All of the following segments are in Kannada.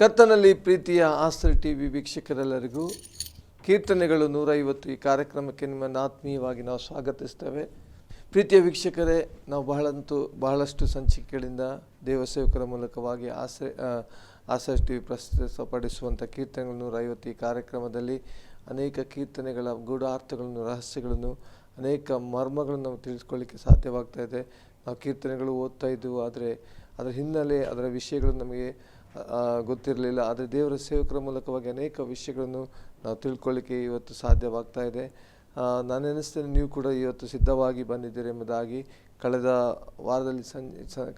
ಕರ್ತನಲ್ಲಿ ಪ್ರೀತಿಯ ಆಸ್ತ್ರ ಟಿವಿ ವೀಕ್ಷಕರೆಲ್ಲರಿಗೂ ಕೀರ್ತನೆಗಳು 150 ಈ ಕಾರ್ಯಕ್ರಮಕ್ಕೆ ನಿಮ್ಮನ್ನು ಆತ್ಮೀಯವಾಗಿ ನಾವು ಸ್ವಾಗತಿಸ್ತೇವೆ. ಪ್ರೀತಿಯ ವೀಕ್ಷಕರೇ, ನಾವು ಬಹಳಷ್ಟು ಸಂಚಿಕೆಗಳಿಂದ ದೇವಸೇವಕರ ಮೂಲಕವಾಗಿ ಆಸ್ತ್ರ ಟಿವಿ ಪ್ರಸ್ತುತಪಡಿಸುವಂಥ ಕೀರ್ತನೆಗಳು 150 ಈ ಕಾರ್ಯಕ್ರಮದಲ್ಲಿ ಅನೇಕ ಕೀರ್ತನೆಗಳ ಗೂಢಾರ್ಥಗಳನ್ನು, ರಹಸ್ಯಗಳನ್ನು, ಅನೇಕ ಮರ್ಮಗಳನ್ನು ನಾವು ತಿಳಿಸ್ಕೊಳ್ಳಿಕ್ಕೆ ಸಾಧ್ಯವಾಗ್ತಾ ಇದೆ. ನಾವು ಕೀರ್ತನೆಗಳು ಓದ್ತಾ ಇದ್ದೆವು, ಆದರೆ ಅದರ ಹಿನ್ನೆಲೆ, ಅದರ ವಿಷಯಗಳು ನಮಗೆ ಗೊತ್ತಿರಲಿಲ್ಲ. ಆದರೆ ದೇವರ ಸೇವಕರ ಮೂಲಕವಾಗಿ ಅನೇಕ ವಿಷಯಗಳನ್ನು ನಾವು ತಿಳ್ಕೊಳ್ಳಿಕ್ಕೆ ಇವತ್ತು ಸಾಧ್ಯವಾಗ್ತಾ ಇದೆ. ನಾನು ಎನಿಸ್ತೇನೆ ನೀವು ಕೂಡ ಇವತ್ತು ಸಿದ್ಧವಾಗಿ ಬಂದಿದ್ದೀರಿ ಎಂಬುದಾಗಿ. ಕಳೆದ ವಾರದಲ್ಲಿ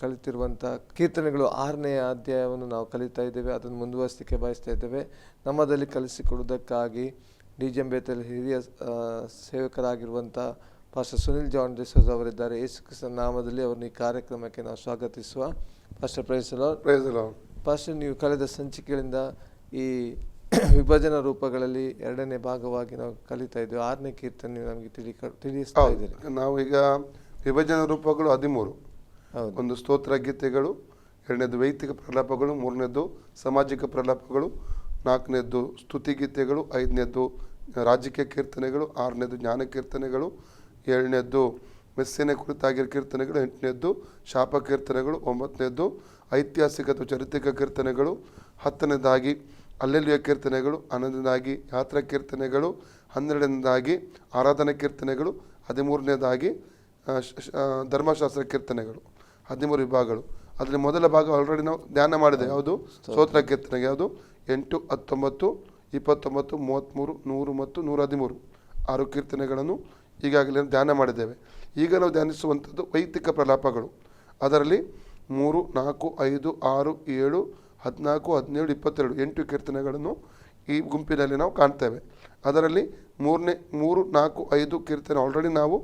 ಕಲಿತಿರುವಂಥ ಕೀರ್ತನೆಗಳು 6ನೇ ಅಧ್ಯಾಯವನ್ನು ನಾವು ಕಲಿತಾ ಇದ್ದೇವೆ. ಅದನ್ನು ಮುಂದುವರಿಸಲಿಕ್ಕೆ ಬಯಸ್ತಾ ಇದ್ದೇವೆ. ನಮ್ಮದಲ್ಲಿ ಕಲಿಸಿಕೊಡುವುದಕ್ಕಾಗಿ ಡಿಜೆಂಬೇತಲ್ಲಿ ಹಿರಿಯ ಸೇವಕರಾಗಿರುವಂಥ ಪಾಸ್ಟರ್ ಸುನಿಲ್ ಜಾನ್ ಡಿಸೋಜ್ ಅವರಿದ್ದಾರೆ. ಯೇಸು ಕ್ರಿಸ್ತನ ನಾಮದಲ್ಲಿ ಅವರನ್ನು ಈ ಕಾರ್ಯಕ್ರಮಕ್ಕೆ ನಾವು ಸ್ವಾಗತಿಸುವ. Pastor praise the Lord. Pastor, ನೀವು ಕಳೆದ ಸಂಚಿಕೆಗಳಿಂದ ಈ ವಿಭಜನಾ ರೂಪಗಳಲ್ಲಿ 2ನೇ ಭಾಗವಾಗಿ ನಾವು ಕಲಿತಾ ಇದ್ದೇವೆ. 6ನೇ ಕೀರ್ತನೆ ನಮಗೆ ತಿಳಿಸ್ತಾ ಇದ್ದೀರಿ. ನಾವು ಈಗ ವಿಭಜನಾ ರೂಪಗಳು 13. ಒಂದು ಸ್ತೋತ್ರ ಗೀತೆಗಳು, 2ನೇದು ವೈಯಕ್ತಿಕ ಪ್ರಲಾಪಗಳು, 3ನೇದು ಸಾಮಾಜಿಕ ಪ್ರಲಾಪಗಳು, 4ನೇದು ಸ್ತುತಿ ಗೀತೆಗಳು, 5ನೇದು ರಾಜಕೀಯ ಕೀರ್ತನೆಗಳು, 6ನೇದು ಜ್ಞಾನ ಕೀರ್ತನೆಗಳು, 7ನೇದು ಮೆಸ್ಸಿನ ಕುರಿತಾಗಿರೋ ಕೀರ್ತನೆಗಳು, 8ನೇದು ಶಾಪ ಕೀರ್ತನೆಗಳು, 9ನೇದು ಐತಿಹಾಸಿಕ ಅಥವಾ ಚಾರಿತ್ರಿಕ ಕೀರ್ತನೆಗಳು, 10ನೇದಾಗಿ ಅಲ್ಲೆಲುಯ್ಯ ಕೀರ್ತನೆಗಳು, 11ನೇದಾಗಿ ಯಾತ್ರಾ ಕೀರ್ತನೆಗಳು, 12ನೇದಾಗಿ ಆರಾಧನಾ ಕೀರ್ತನೆಗಳು, 13ನೇದಾಗಿ ಧರ್ಮಶಾಸ್ತ್ರ ಕೀರ್ತನೆಗಳು. 13 ವಿಭಾಗಗಳು. ಅದರಲ್ಲಿ ಮೊದಲ ಭಾಗ ಆಲ್ರೆಡಿ ನಾವು ಧ್ಯಾನ ಮಾಡಿದೆ. ಯಾವುದು? ಸ್ತೋತ್ರ ಕೀರ್ತನೆಗೆ. ಯಾವುದು? 8, 19, 29, 33, 100 ಮತ್ತು 113 6 ಕೀರ್ತನೆಗಳನ್ನು ಈಗಾಗಲೇ ಧ್ಯಾನ ಮಾಡಿದ್ದೇವೆ. ಈಗ ನಾವು ಧ್ಯಾನಿಸುವಂಥದ್ದು ವೈಯಕ್ತಿಕ ಪ್ರಲಾಪಗಳು. ಅದರಲ್ಲಿ 3, 4, 5, 6, 7, 14, 17, 22 8 ಕೀರ್ತನೆಗಳನ್ನು ಈ ಗುಂಪಿನಲ್ಲಿ ನಾವು ಕಾಣ್ತೇವೆ. ಅದರಲ್ಲಿ 3, 4, 5 ಕೀರ್ತನೆ ಆಲ್ರೆಡಿ ನಾವು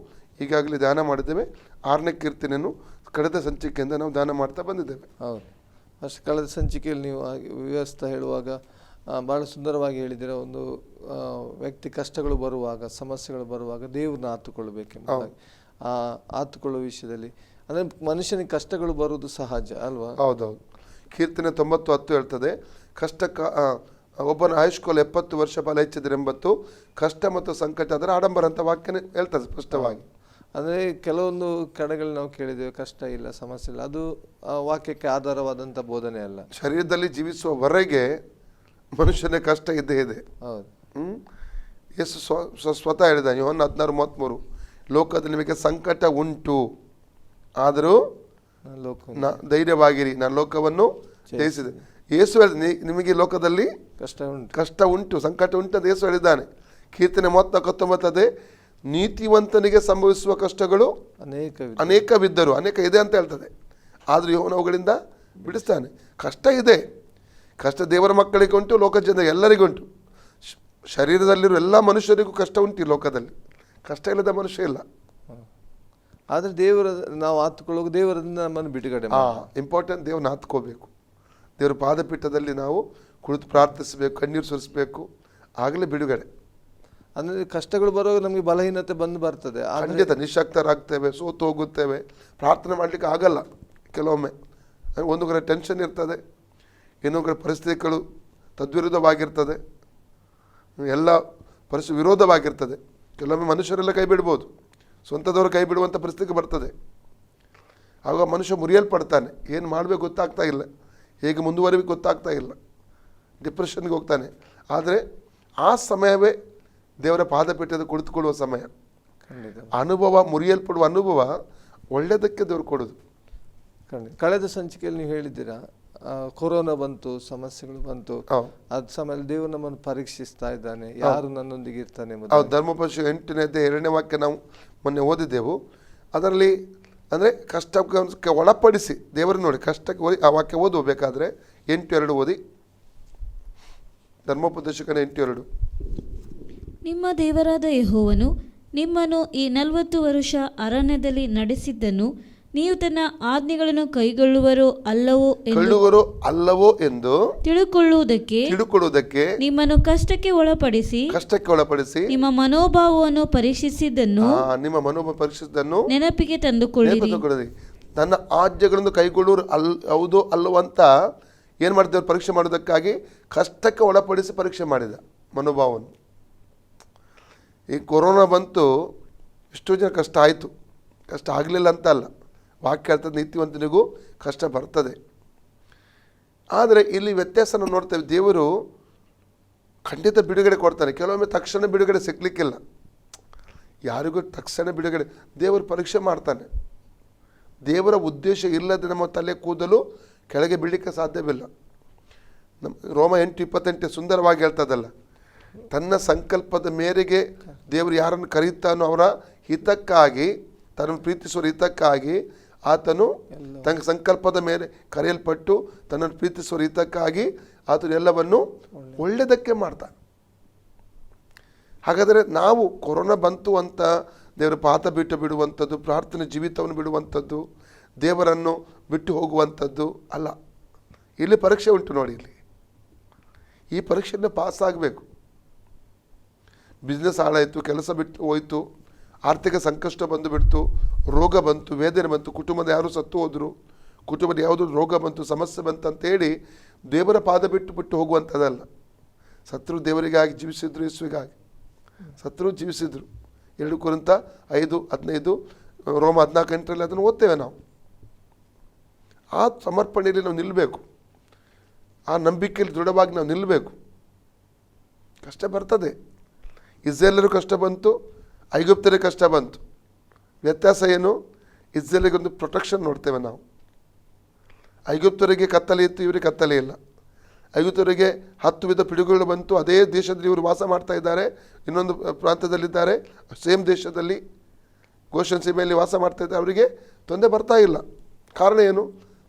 ಈಗಾಗಲೇ ಧ್ಯಾನ ಮಾಡಿದ್ದೇವೆ. 6ನೇ ಕೀರ್ತನೆಯನ್ನು ಕಳೆದ ಸಂಚಿಕೆಯಿಂದ ನಾವು ಧ್ಯಾನ ಮಾಡ್ತಾ ಬಂದಿದ್ದೇವೆ. ಹೌದು. ಅಷ್ಟು ಕಳೆದ ಸಂಚಿಕೆಯಲ್ಲಿ ನೀವು ವ್ಯವಸ್ಥೆ ಹೇಳುವಾಗ ಭಾಳ ಸುಂದರವಾಗಿ ಹೇಳಿದ್ದೀರ. ಒಂದು ವ್ಯಕ್ತಿ ಕಷ್ಟಗಳು ಬರುವಾಗ, ಸಮಸ್ಯೆಗಳು ಬರುವಾಗ ದೇವ್ರನ್ನ ಆತುಕೊಳ್ಳಬೇಕೆಂಬುದಾಗಿ. ಆತುಕೊಳ್ಳುವ ವಿಷಯದಲ್ಲಿ ಅಂದರೆ ಮನುಷ್ಯನಿಗೆ ಕಷ್ಟಗಳು ಬರುವುದು ಸಹಜ ಅಲ್ವಾ? ಹೌದೌದು. ಕೀರ್ತನೆ 90:10 ಹೇಳ್ತದೆ, ಒಬ್ಬನ ಆಯುಷ್ಕಾಲ 70 ವರ್ಷ ಫಲ ಹೆಚ್ಚಿದರೆಂಬತ್ತು, ಕಷ್ಟ ಮತ್ತು ಸಂಕಟ ಅಂದರೆ ಆಡಂಬರ ಅಂತ ವಾಕ್ಯನೇ ಹೇಳ್ತದೆ ಸ್ಪಷ್ಟವಾಗಿ. ಅಂದರೆ ಕೆಲವೊಂದು ಕಡೆಗಳು ನಾವು ಕೇಳಿದ್ದೇವೆ, ಕಷ್ಟ ಇಲ್ಲ, ಸಮಸ್ಯೆ ಇಲ್ಲ. ಅದು ವಾಕ್ಯಕ್ಕೆ ಆಧಾರವಾದಂಥ ಬೋಧನೆ ಅಲ್ಲ. ಶರೀರದಲ್ಲಿ ಜೀವಿಸುವವರೆಗೆ ಮನುಷ್ಯನ ಕಷ್ಟ ಇದ್ದೇ ಇದೆ. ಹೌದು. ಯೇಸು ಸ್ವತಃ ಹೇಳಿದ, ಯೋಹನ್ನ 16:33, ಲೋಕದಲ್ಲಿ ನಿಮಗೆ ಸಂಕಟ ಉಂಟು, ಆದರೂ ಧೈರ್ಯವಾಗಿರಿ, ನಾನು ಲೋಕವನ್ನು ಜಯಿಸಿದೆ. ಯೇಸು ಹೇಳಿದ, ನಿಮಗೆ ಲೋಕದಲ್ಲಿ ಕಷ್ಟ ಉಂಟು, ಸಂಕಟ ಉಂಟು ಅಂತ ಯೇಸು ಹೇಳಿದ್ದಾನೆ. ಕೀರ್ತನೆ 39 ನೀತಿವಂತನಿಗೆ ಸಂಭವಿಸುವ ಕಷ್ಟಗಳು ಅನೇಕವಿದ್ದರು, ಅನೇಕ ಇದೆ ಅಂತ ಹೇಳ್ತದೆ. ಆದರೂ ಯೆಹೋವನು ಅವುಗಳಿಂದ ಬಿಡಿಸ್ತಾನೆ. ಕಷ್ಟ ಇದೆ. ಕಷ್ಟ ದೇವರ ಮಕ್ಕಳಿಗೆ ಉಂಟು, ಲೋಕ ಜನ ಎಲ್ಲರಿಗುಂಟು. ಶರೀರದಲ್ಲಿರುವ ಎಲ್ಲ ಮನುಷ್ಯರಿಗೂ ಕಷ್ಟ ಉಂಟು ಈ ಲೋಕದಲ್ಲಿ. ಕಷ್ಟ ಇಲ್ಲದ ಮನುಷ್ಯ ಇಲ್ಲ. ಆದರೆ ದೇವರ ನಾವು ಆತ್ಕೊಳ್ಳೋಕೆ ದೇವರನ್ನ ನಮ್ಮನ್ನು ಬಿಡುಗಡೆ ಇಂಪಾರ್ಟೆಂಟ್. ದೇವ್ರನ್ನ ಆತ್ಕೋಬೇಕು. ದೇವರ ಪಾದಪೀಠದಲ್ಲಿ ನಾವು ಕುಳಿತು ಪ್ರಾರ್ಥಿಸಬೇಕು, ಕಣ್ಣೀರು ಸುರಿಸಬೇಕು, ಆಗಲೇ ಬಿಡುಗಡೆ. ಅಂದರೆ ಕಷ್ಟಗಳು ಬರುವಾಗ ನಮಗೆ ಬಲಹೀನತೆ ಬರ್ತದೆ. ಖಂಡಿತ ನಿಶಕ್ತರಾಗ್ತೇವೆ, ಸೋತು ಹೋಗುತ್ತೇವೆ, ಪ್ರಾರ್ಥನೆ ಮಾಡಲಿಕ್ಕೆ ಆಗಲ್ಲ. ಕೆಲವೊಮ್ಮೆ ಒಂದು ಕಡೆ ಟೆನ್ಷನ್ ಇರ್ತದೆ, ಇನ್ನೊಂದು ಕಡೆ ಪರಿಸ್ಥಿತಿಗಳು ತದ್ವಿರುದ್ಧವಾಗಿರ್ತದೆ, ಎಲ್ಲ ಪರಿಸ್ಥಿತಿ ವಿರೋಧವಾಗಿರ್ತದೆ. ಕೆಲವೊಮ್ಮೆ ಮನುಷ್ಯರೆಲ್ಲ ಕೈ ಬಿಡ್ಬೋದು, ಸ್ವಂತದವರು ಕೈ ಬಿಡುವಂಥ ಪರಿಸ್ಥಿತಿ ಬರ್ತದೆ. ಆಗ ಮನುಷ್ಯ ಮುರಿಯಲ್ಪಡ್ತಾನೆ. ಏನು ಮಾಡಬೇಕು ಗೊತ್ತಾಗ್ತಾ ಇಲ್ಲ, ಹೇಗೆ ಮುಂದುವರಿಬೇಕು ಗೊತ್ತಾಗ್ತಾ ಇಲ್ಲ, ಡಿಪ್ರೆಷನ್ಗೆ ಹೋಗ್ತಾನೆ. ಆದರೆ ಆ ಸಮಯವೇ ದೇವರ ಪಾದಪೀಠದ ಕುಳಿತುಕೊಳ್ಳುವ ಸಮಯ. ಅನುಭವ, ಮುರಿಯಲ್ಪಡುವ ಅನುಭವ ಒಳ್ಳೆಯದಕ್ಕೆ ದೇವರು ಕೊಡೋದು. ಕಳೆದ ಸಂಚಿಕೆಯಲ್ಲಿ ನೀವು ಹೇಳಿದ್ದೀರಾ, ಕೊರೋನಾ ಬಂತು, ಸಮಸ್ಯೆಗಳು ಬಂತು, ಅದ್ ಸಮಯದಲ್ಲಿ ದೇವರು ನಮ್ಮನ್ನು ಪರೀಕ್ಷಿಸ್ತಾ ಇದ್ದಾನೆ, ಯಾರು ನನ್ನೊಂದಿಗೆ ಇರ್ತಾನೆ. ಧರ್ಮೋಪದೇಶ 8ನೇ ಅಧ್ಯಾಯ 2ನೇ ವಾಕ್ಯ ನಾವು ಮೊನ್ನೆ ಓದಿದ್ದೆವು. ಅದರಲ್ಲಿ ಅಂದರೆ ಕಷ್ಟಕ್ಕೆ ಒಳಪಡಿಸಿ ದೇವರನ್ನು ನೋಡಿ, ಕಷ್ಟಕ್ಕೆ ಓದಿ ಆ ವಾಕ್ಯ ಓದಬೇಕಾದ್ರೆ 8:2 ಓದಿ. ಧರ್ಮೋಪದೇಶಕನ 8:2. ನಿಮ್ಮ ದೇವರಾದ ಯೆಹೋವನು ನಿಮ್ಮನ್ನು ಈ 40 ವರ್ಷ ಅರಣ್ಯದಲ್ಲಿ ನಡೆಸಿದ್ದನ್ನು ನೀವು ತನ್ನ ಆಜ್ಞೆಗಳನ್ನು ಕೈಗೊಳ್ಳುವರೋ ಅಲ್ಲವೋ ಎಂದು ತಿಳುಕೊಳ್ಳುವುದಕ್ಕೆ ನಿಮ್ಮನ್ನು ಕಷ್ಟಕ್ಕೆ ಒಳಪಡಿಸಿ ನಿಮ್ಮ ಮನೋಭಾವವನ್ನು ಪರೀಕ್ಷಿಸಿದ್ದನ್ನು ನೆನಪಿಗೆ ತಂದುಕೊಳ್ಳಿರಿ. ನನ್ನ ಆಜ್ಞೆಗಳನ್ನು ಕೈಗೊಳ್ಳುವರು ಹೌದೋ ಅಲ್ಲವೋ ಅಂತ ಏನು ಮಾಡ್ತೇವೆ? ಪರೀಕ್ಷೆ ಮಾಡೋದಕ್ಕಾಗಿ ಕಷ್ಟಕ್ಕೆ ಒಳಪಡಿಸಿ ಪರೀಕ್ಷೆ ಮಾಡಿದ ಮನೋಭಾವವನ್ನು. ಈ ಕೊರೋನಾ ಬಂತು, ಎಷ್ಟೋ ಜನ ಕಷ್ಟ ಆಯಿತು. ಕಷ್ಟ ಆಗಲಿಲ್ಲ ಅಂತ ಅಲ್ಲ, ವಾಕ್ಯ ಹೇಳ್ತದೆ ನೀತಿವಂತನಿಗೂ ಕಷ್ಟ ಬರ್ತದೆ. ಆದರೆ ಇಲ್ಲಿ ವ್ಯತ್ಯಾಸನ ನೋಡ್ತೇವೆ. ದೇವರು ಖಂಡಿತ ಬಿಡುಗಡೆ ಕೊಡ್ತಾನೆ. ಕೆಲವೊಮ್ಮೆ ತಕ್ಷಣ ಬಿಡುಗಡೆ ಸಿಗಲಿಕ್ಕಿಲ್ಲ, ಯಾರಿಗೂ ತಕ್ಷಣ ಬಿಡುಗಡೆ. ದೇವರು ಪರೀಕ್ಷೆ ಮಾಡ್ತಾನೆ. ದೇವರ ಉದ್ದೇಶ ಇಲ್ಲದೆ ನಮ್ಮ ತಲೆ ಕೂದಲು ಕೆಳಗೆ ಬೀಳಲಿಕ್ಕೆ ಸಾಧ್ಯವಿಲ್ಲ. ನಮ್ಮ ರೋಮ 8:28 ಸುಂದರವಾಗಿ ಹೇಳ್ತದಲ್ಲ, ತನ್ನ ಸಂಕಲ್ಪದ ಮೇರೆಗೆ ದೇವರು ಯಾರನ್ನು ಕರೀತಾನೋ ಅವರ ಹಿತಕ್ಕಾಗಿ, ತನ್ನನ್ನು ಪ್ರೀತಿಸುವ ಹಿತಕ್ಕಾಗಿ ಆತನು ತನ್ನ ಸಂಕಲ್ಪದ ಮೇಲೆ ಕರೆಯಲ್ಪಟ್ಟು ತನ್ನನ್ನು ಪ್ರೀತಿಸುವ ಹಿತಕ್ಕಾಗಿ ಆತನು ಎಲ್ಲವನ್ನು ಒಳ್ಳೆಯದಕ್ಕೆ ಮಾಡ್ತಾನೆ. ಹಾಗಾದರೆ ನಾವು ಕೊರೋನಾ ಬಂತು ಅಂತ ದೇವರ ಪಾದ ಬಿಡುವಂಥದ್ದು, ಪ್ರಾರ್ಥನೆ ಜೀವಿತವನ್ನು ಬಿಡುವಂಥದ್ದು, ದೇವರನ್ನು ಬಿಟ್ಟು ಹೋಗುವಂಥದ್ದು ಅಲ್ಲ. ಇಲ್ಲಿ ಪರೀಕ್ಷೆ ಉಂಟು ನೋಡಿ. ಇಲ್ಲಿ ಈ ಪರೀಕ್ಷೆಯನ್ನು ಪಾಸ್ ಆಗಬೇಕು. ಬಿಸ್ನೆಸ್ ಹಾಳಾಯಿತು, ಕೆಲಸ ಬಿಟ್ಟು ಹೋಯಿತು, ಆರ್ಥಿಕ ಸಂಕಷ್ಟ ಬಂದು ಬಿಡ್ತು, ರೋಗ ಬಂತು, ವೇದನೆ ಬಂತು, ಕುಟುಂಬದ ಯಾರು ಸತ್ತು ಹೋದರು, ಕುಟುಂಬದ ಯಾವುದೋ ರೋಗ ಬಂತು, ಸಮಸ್ಯೆ ಬಂತು ಅಂತೇಳಿ ದೇವರ ಪಾದ ಬಿಟ್ಟು ಹೋಗುವಂಥದ್ದಲ್ಲ. ಸತ್ರು ದೇವರಿಗಾಗಿ ಜೀವಿಸಿದ್ರು, ಯೇಸುವಿಗಾಗಿ ಸತ್ರು ಜೀವಿಸಿದ್ರು. 2 ಕೊರಿಂಥ 5:15, ರೋಮ 14:8 ಅದನ್ನು ಓದ್ತೇವೆ ನಾವು. ಆ ಸಮರ್ಪಣೆಯಲ್ಲಿ ನಾವು ನಿಲ್ಲಬೇಕು, ಆ ನಂಬಿಕೆಯಲ್ಲಿ ದೃಢವಾಗಿ ನಾವು ನಿಲ್ಲಬೇಕು. ಕಷ್ಟ ಬರ್ತದೆ. ಇಸ್ರೇಲರು ಕಷ್ಟ ಬಂತು, ಐಗುಪ್ತರಿಗೆ ಕಷ್ಟ ಬಂತು. ವ್ಯತ್ಯಾಸ ಏನು? ಇಸ್ರೇಲಿಗೊಂದು ಪ್ರೊಟೆಕ್ಷನ್ ನೋಡ್ತೇವೆ ನಾವು. ಐಗುಪ್ತರಿಗೆ ಕತ್ತಲೆ ಇತ್ತು, ಇವರಿಗೆ ಕತ್ತಲೆ ಇಲ್ಲ. ಐಗುಪ್ತರಿಗೆ 10 ವಿಧ ಪಿಡುಗುಗಳು ಬಂತು, ಅದೇ ದೇಶದಲ್ಲಿ ಇವರು ವಾಸ ಮಾಡ್ತಾ ಇದ್ದಾರೆ, ಇನ್ನೊಂದು ಪ್ರಾಂತ್ಯದಲ್ಲಿದ್ದಾರೆ, ಸೇಮ್ ದೇಶದಲ್ಲಿ ಗೋಷನ್ ಸೀಮೆಯಲ್ಲಿ ವಾಸ ಮಾಡ್ತಾ ಇದ್ದಾರೆ, ಅವರಿಗೆ ತೊಂದರೆ ಬರ್ತಾ ಇಲ್ಲ. ಕಾರಣ ಏನು?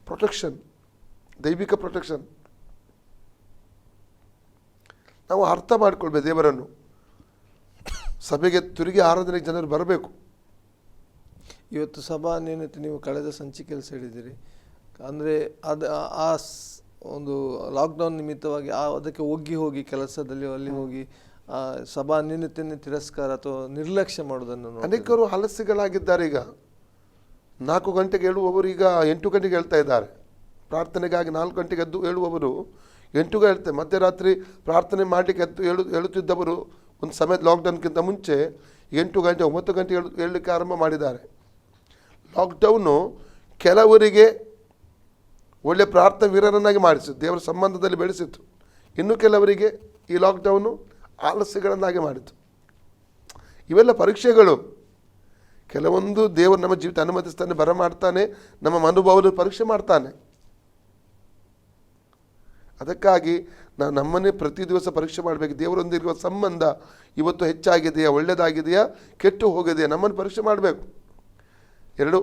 ಪ್ರೊಟೆಕ್ಷನ್, ದೈವಿಕ ಪ್ರೊಟೆಕ್ಷನ್. ನಾವು ಅರ್ಥ ಮಾಡಿಕೊಳ್ಬೇಕು ದೇವರನ್ನು. ಸಭೆಗೆ ತಿರುಗಿ ಆರಾಧನೆಗೆ ಜನರು ಬರಬೇಕು. ಇವತ್ತು ಸಭಾ ನ್ಯೂನತೆ ನೀವು ಕಳೆದ ಸಂಚಿಕೆಯಲ್ಲಿ ಹೇಳಿದ್ದೀರಿ. ಅಂದರೆ ಒಂದು ಲಾಕ್ಡೌನ್ ನಿಮಿತ್ತವಾಗಿ ಅದಕ್ಕೆ ಹೋಗಿ ಕೆಲಸದಲ್ಲಿ ಅಲ್ಲಿ ಹೋಗಿ ಸಭಾ ನ್ಯೂನತೆಯನ್ನು ತಿರಸ್ಕಾರ ಅಥವಾ ನಿರ್ಲಕ್ಷ್ಯ ಮಾಡೋದನ್ನು ಅನೇಕರು ಹಲಸಿಗಳಾಗಿದ್ದಾರೆ. ಈಗ 4 ಗಂಟೆಗೆ ಹೇಳುವವರು ಈಗ 8 ಗಂಟೆಗೆ ಹೇಳ್ತಾ ಇದ್ದಾರೆ. ಪ್ರಾರ್ಥನೆಗಾಗಿ 4 ಗಂಟೆಗೆ ಎದ್ದು ಹೇಳುವವರು 8ಗೆ ಹೇಳ್ತಾರೆ. ಮಧ್ಯರಾತ್ರಿ ಪ್ರಾರ್ಥನೆ ಮಾಡಲಿಕ್ಕೆ ಹೇಳುತ್ತಿದ್ದವರು ಒಂದು ಸಮಯದ ಲಾಕ್ಡೌನ್ಗಿಂತ ಮುಂಚೆ 8 ಗಂಟೆ 9 ಗಂಟೆ ಹೇಳಲಿಕ್ಕೆ ಆರಂಭ ಮಾಡಿದ್ದಾರೆ. ಲಾಕ್ಡೌನು ಕೆಲವರಿಗೆ ಒಳ್ಳೆ ಪ್ರಾರ್ಥನಾ ವೀರರನ್ನಾಗಿ ಮಾಡಿಸಿತು, ದೇವರ ಸಂಬಂಧದಲ್ಲಿ ಬೆಳೆಸಿತು. ಇನ್ನು ಕೆಲವರಿಗೆ ಈ ಲಾಕ್ಡೌನು ಆಲಸ್ಯಗಳನ್ನಾಗಿ ಮಾಡಿತು. ಇವೆಲ್ಲ ಪರೀಕ್ಷೆಗಳು. ಕೆಲವೊಂದು ದೇವರು ನಮ್ಮ ಜೀವಿತ ಅನುಮತಿಸ್ತಾನೆ, ಬರಮಾಡ್ತಾನೆ, ನಮ್ಮ ಮನೋಭಾವದ ಪರೀಕ್ಷೆ ಮಾಡ್ತಾನೆ. ಅದಕ್ಕಾಗಿ ನಾವು ನಮ್ಮನ್ನೇ ಪ್ರತಿ ದಿವಸ ಪರೀಕ್ಷೆ ಮಾಡಬೇಕು. ದೇವರೊಂದಿರುವ ಸಂಬಂಧ ಇವತ್ತು ಹೆಚ್ಚಾಗಿದೆಯಾ, ಒಳ್ಳೆಯದಾಗಿದೆಯಾ, ಕೆಟ್ಟು ಹೋಗಿದೆಯಾ, ನಮ್ಮನ್ನು ಪರೀಕ್ಷೆ ಮಾಡಬೇಕು. 2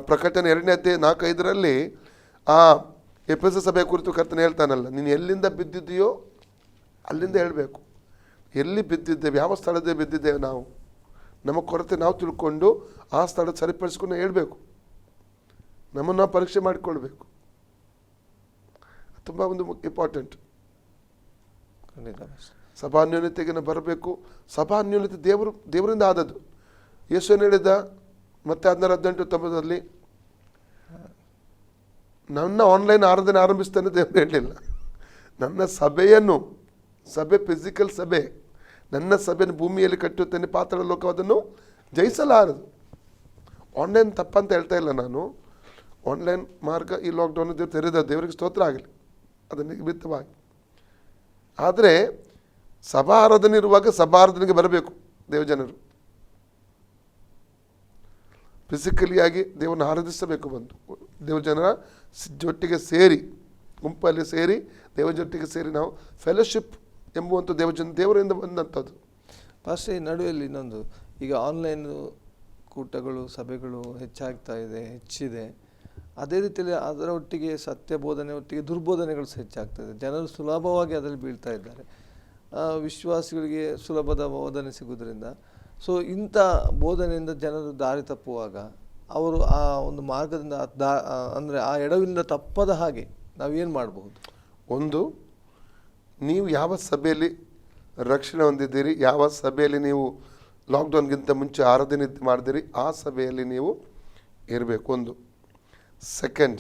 ಪ್ರಕಟಣೆ 2:4-5 ಆ ಎಫೆಸ ಸಭೆ ಕುರಿತು ಕರ್ತನೆ ಹೇಳ್ತಾನಲ್ಲ, ನೀನು ಎಲ್ಲಿಂದ ಬಿದ್ದಿದೆಯೋ ಅಲ್ಲಿಂದ ಹೇಳಬೇಕು. ಎಲ್ಲಿ ಬಿದ್ದಿದ್ದೇವೆ, ಯಾವ ಸ್ಥಳದೇ ಬಿದ್ದಿದ್ದೇವೆ, ನಮ್ಮ ಕೊರತೆ ನಾವು ತಿಳ್ಕೊಂಡು ಆ ಸ್ಥಳ ಸರಿಪಡಿಸ್ಕೊಂಡು ಹೇಳಬೇಕು. ನಮ್ಮನ್ನು ನಾವು ಪರೀಕ್ಷೆ ಮಾಡಿಕೊಳ್ಬೇಕು. ತುಂಬ ಒಂದು ಇಂಪಾರ್ಟೆಂಟ್. ಸಭಾನ್ಯೂನತೆಗೆ ಬರಬೇಕು. ಸಭಾನ್ಯೂನತೆ ದೇವರಿಂದ ಆದದ್ದು. ಯೇಸು ಹೇಳಿದ ಮತ್ತೆ 16:18-19 ನನ್ನ ಆನ್ಲೈನ್ ಆರಾಧನೆ ಆರಂಭಿಸ್ತೇನೆ ದೇವರು ಹೇಳಲಿಲ್ಲ. ನನ್ನ ಸಭೆ ಫಿಸಿಕಲ್ ಸಭೆ, ನನ್ನ ಸಭೆಯನ್ನು ಭೂಮಿಯಲ್ಲಿ ಕಟ್ಟುತ್ತೇನೆ, ಪಾತಾಳ ಲೋಕ ಅದನ್ನು ಜಯಿಸಲಾರದು. ಆನ್ಲೈನ್ ತಪ್ಪಂತ ಹೇಳ್ತಾ ಇಲ್ಲ ನಾನು. ಆನ್ಲೈನ್ ಮಾರ್ಗ ಈ ಲಾಕ್ಡೌನ್ ತೆರೆದ, ದೇವರಿಗೆ ಸ್ತೋತ್ರ ಆಗಲಿ ಅದನ್ನು ನಿಮಿತ್ತವಾಗಿ. ಆದರೆ ಸಭಾ ಆರಾಧನೆ ಇರುವಾಗ ಸಭಾ ಆರಾಧನೆಗೆ ಬರಬೇಕು ದೇವಜನರು. ಫಿಸಿಕಲಿಯಾಗಿ ದೇವರನ್ನು ಆರಾಧಿಸಬೇಕು. ಬಂದು ದೇವಜನರ ಜೊಟ್ಟಿಗೆ ಸೇರಿ, ಗುಂಪಲ್ಲಿ ಸೇರಿ, ದೇವಜೊಟ್ಟಿಗೆ ಸೇರಿ ನಾವು ಫೆಲೋಶಿಪ್ ಎಂಬುವಂಥ ದೇವರಿಂದ ಬಂದಂಥದ್ದು. ಫಸ್ಟ್ ಈ ನಡುವೆಯಲ್ಲಿ ಇನ್ನೊಂದು, ಈಗ ಆನ್ಲೈನ್ ಕೂಟಗಳು, ಸಭೆಗಳು ಹೆಚ್ಚಿದೆ. ಅದೇ ರೀತಿಯಲ್ಲಿ ಅದರ ಒಟ್ಟಿಗೆ ಸತ್ಯ ಬೋಧನೆ ಒಟ್ಟಿಗೆ ದುರ್ಬೋಧನೆಗಳು ಹೆಚ್ಚಾಗ್ತದೆ. ಜನರು ಸುಲಭವಾಗಿ ಅದರಲ್ಲಿ ಬೀಳ್ತಾ ಇದ್ದಾರೆ. ವಿಶ್ವಾಸಿಗಳಿಗೆ ಸುಲಭದ ಬೋಧನೆ ಸಿಗೋದ್ರಿಂದ ಇಂಥ ಬೋಧನೆಯಿಂದ ಜನರು ದಾರಿ ತಪ್ಪುವಾಗ ಅವರು ಆ ಒಂದು ಮಾರ್ಗದಿಂದ ಅಂದರೆ ಆ ಎಡವಿಂದ ತಪ್ಪದ ಹಾಗೆ ನಾವೇನು ಮಾಡಬಹುದು? ಒಂದು, ನೀವು ಯಾವ ಸಭೆಯಲ್ಲಿ ರಕ್ಷಣೆ ಹೊಂದಿದ್ದೀರಿ, ಯಾವ ಸಭೆಯಲ್ಲಿ ನೀವು ಲಾಕ್ಡೌನ್ಗಿಂತ ಮುಂಚೆ ಆರಾಧನೆ ಮಾಡಿದಿರಿ, ಆ ಸಭೆಯಲ್ಲಿ ನೀವು ಇರಬೇಕು. ಒಂದು. ಸೆಕೆಂಡ್,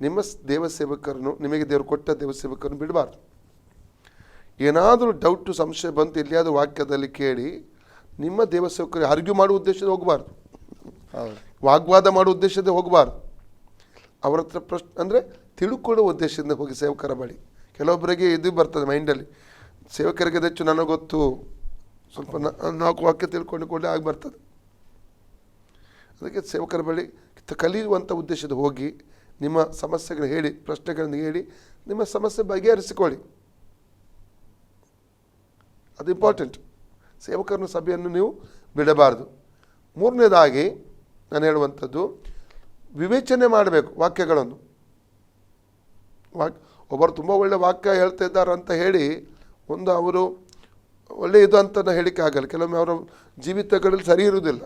ನಿಮ್ಮ ದೇವಸೇವಕರನ್ನು, ನಿಮಗೆ ದೇವರು ಕೊಟ್ಟ ದೇವಸೇವಕರನ್ನು ಬಿಡಬಾರ್ದು. ಏನಾದರೂ ಡೌಟು ಸಂಶಯ ಬಂತು ಎಲ್ಲಿಯಾದರೂ ವಾಕ್ಯದಲ್ಲಿ ಕೇಳಿ, ನಿಮ್ಮ ದೇವಸೇವಕರು ಆರ್ಗ್ಯೂ ಮಾಡುವ ಉದ್ದೇಶದ ಹೋಗಬಾರ್ದು, ವಾಗ್ವಾದ ಮಾಡುವ ಉದ್ದೇಶದ ಹೋಗಬಾರ್ದು. ಅವರ ಹತ್ರ ಪ್ರಶ್ನೆ ಅಂದರೆ ತಿಳ್ಕೊಳ್ಳುವ ಉದ್ದೇಶದಿಂದ ಹೋಗಿ ಸೇವಕರ ಬಳಿ. ಕೆಲವೊಬ್ಬರಿಗೆ ಇದು ಬರ್ತದೆ ಮೈಂಡಲ್ಲಿ, ಸೇವಕರಿಗೆ ಹೆಚ್ಚು ನನಗೆ ಗೊತ್ತು, ಸ್ವಲ್ಪ ನಾಲ್ಕು ವಾಕ್ಯ ತಿಳ್ಕೊಂಡುಕೊಂಡೆ ಆಗಿ ಬರ್ತದೆ. ಅದಕ್ಕೆ ಸೇವಕರ ಬಳಿ ಕಲಿಯುವಂಥ ಉದ್ದೇಶದ ಹೋಗಿ ನಿಮ್ಮ ಸಮಸ್ಯೆಗಳನ್ನು ಹೇಳಿ, ಪ್ರಶ್ನೆಗಳನ್ನು ಹೇಳಿ ನಿಮ್ಮ ಸಮಸ್ಯೆ ಬಗೆಹರಿಸಿಕೊಳ್ಳಿ. ಅದು ಇಂಪಾರ್ಟೆಂಟ್. ಸೇವಕರನ್ನು ಸಭೆಯನ್ನು ನೀವು ಬಿಡಬಾರ್ದು. ಮೂರನೇದಾಗಿ ನಾನು ಹೇಳುವಂಥದ್ದು, ವಿವೇಚನೆ ಮಾಡಬೇಕು ವಾಕ್ಯಗಳನ್ನು. ಒಬ್ಬರು ತುಂಬ ಒಳ್ಳೆ ವಾಕ್ಯ ಹೇಳ್ತಾ ಇದ್ದಾರೆ ಅಂತ ಹೇಳಿ ಒಂದು ಅವರು ಒಳ್ಳೆ ಇದು ಅಂತ ಹೇಳಿಕೆ ಆಗಲ್ಲ. ಕೆಲವೊಮ್ಮೆ ಅವರ ಜೀವಿತಗಳಲ್ಲಿ ಸರಿ ಇರುವುದಿಲ್ಲ.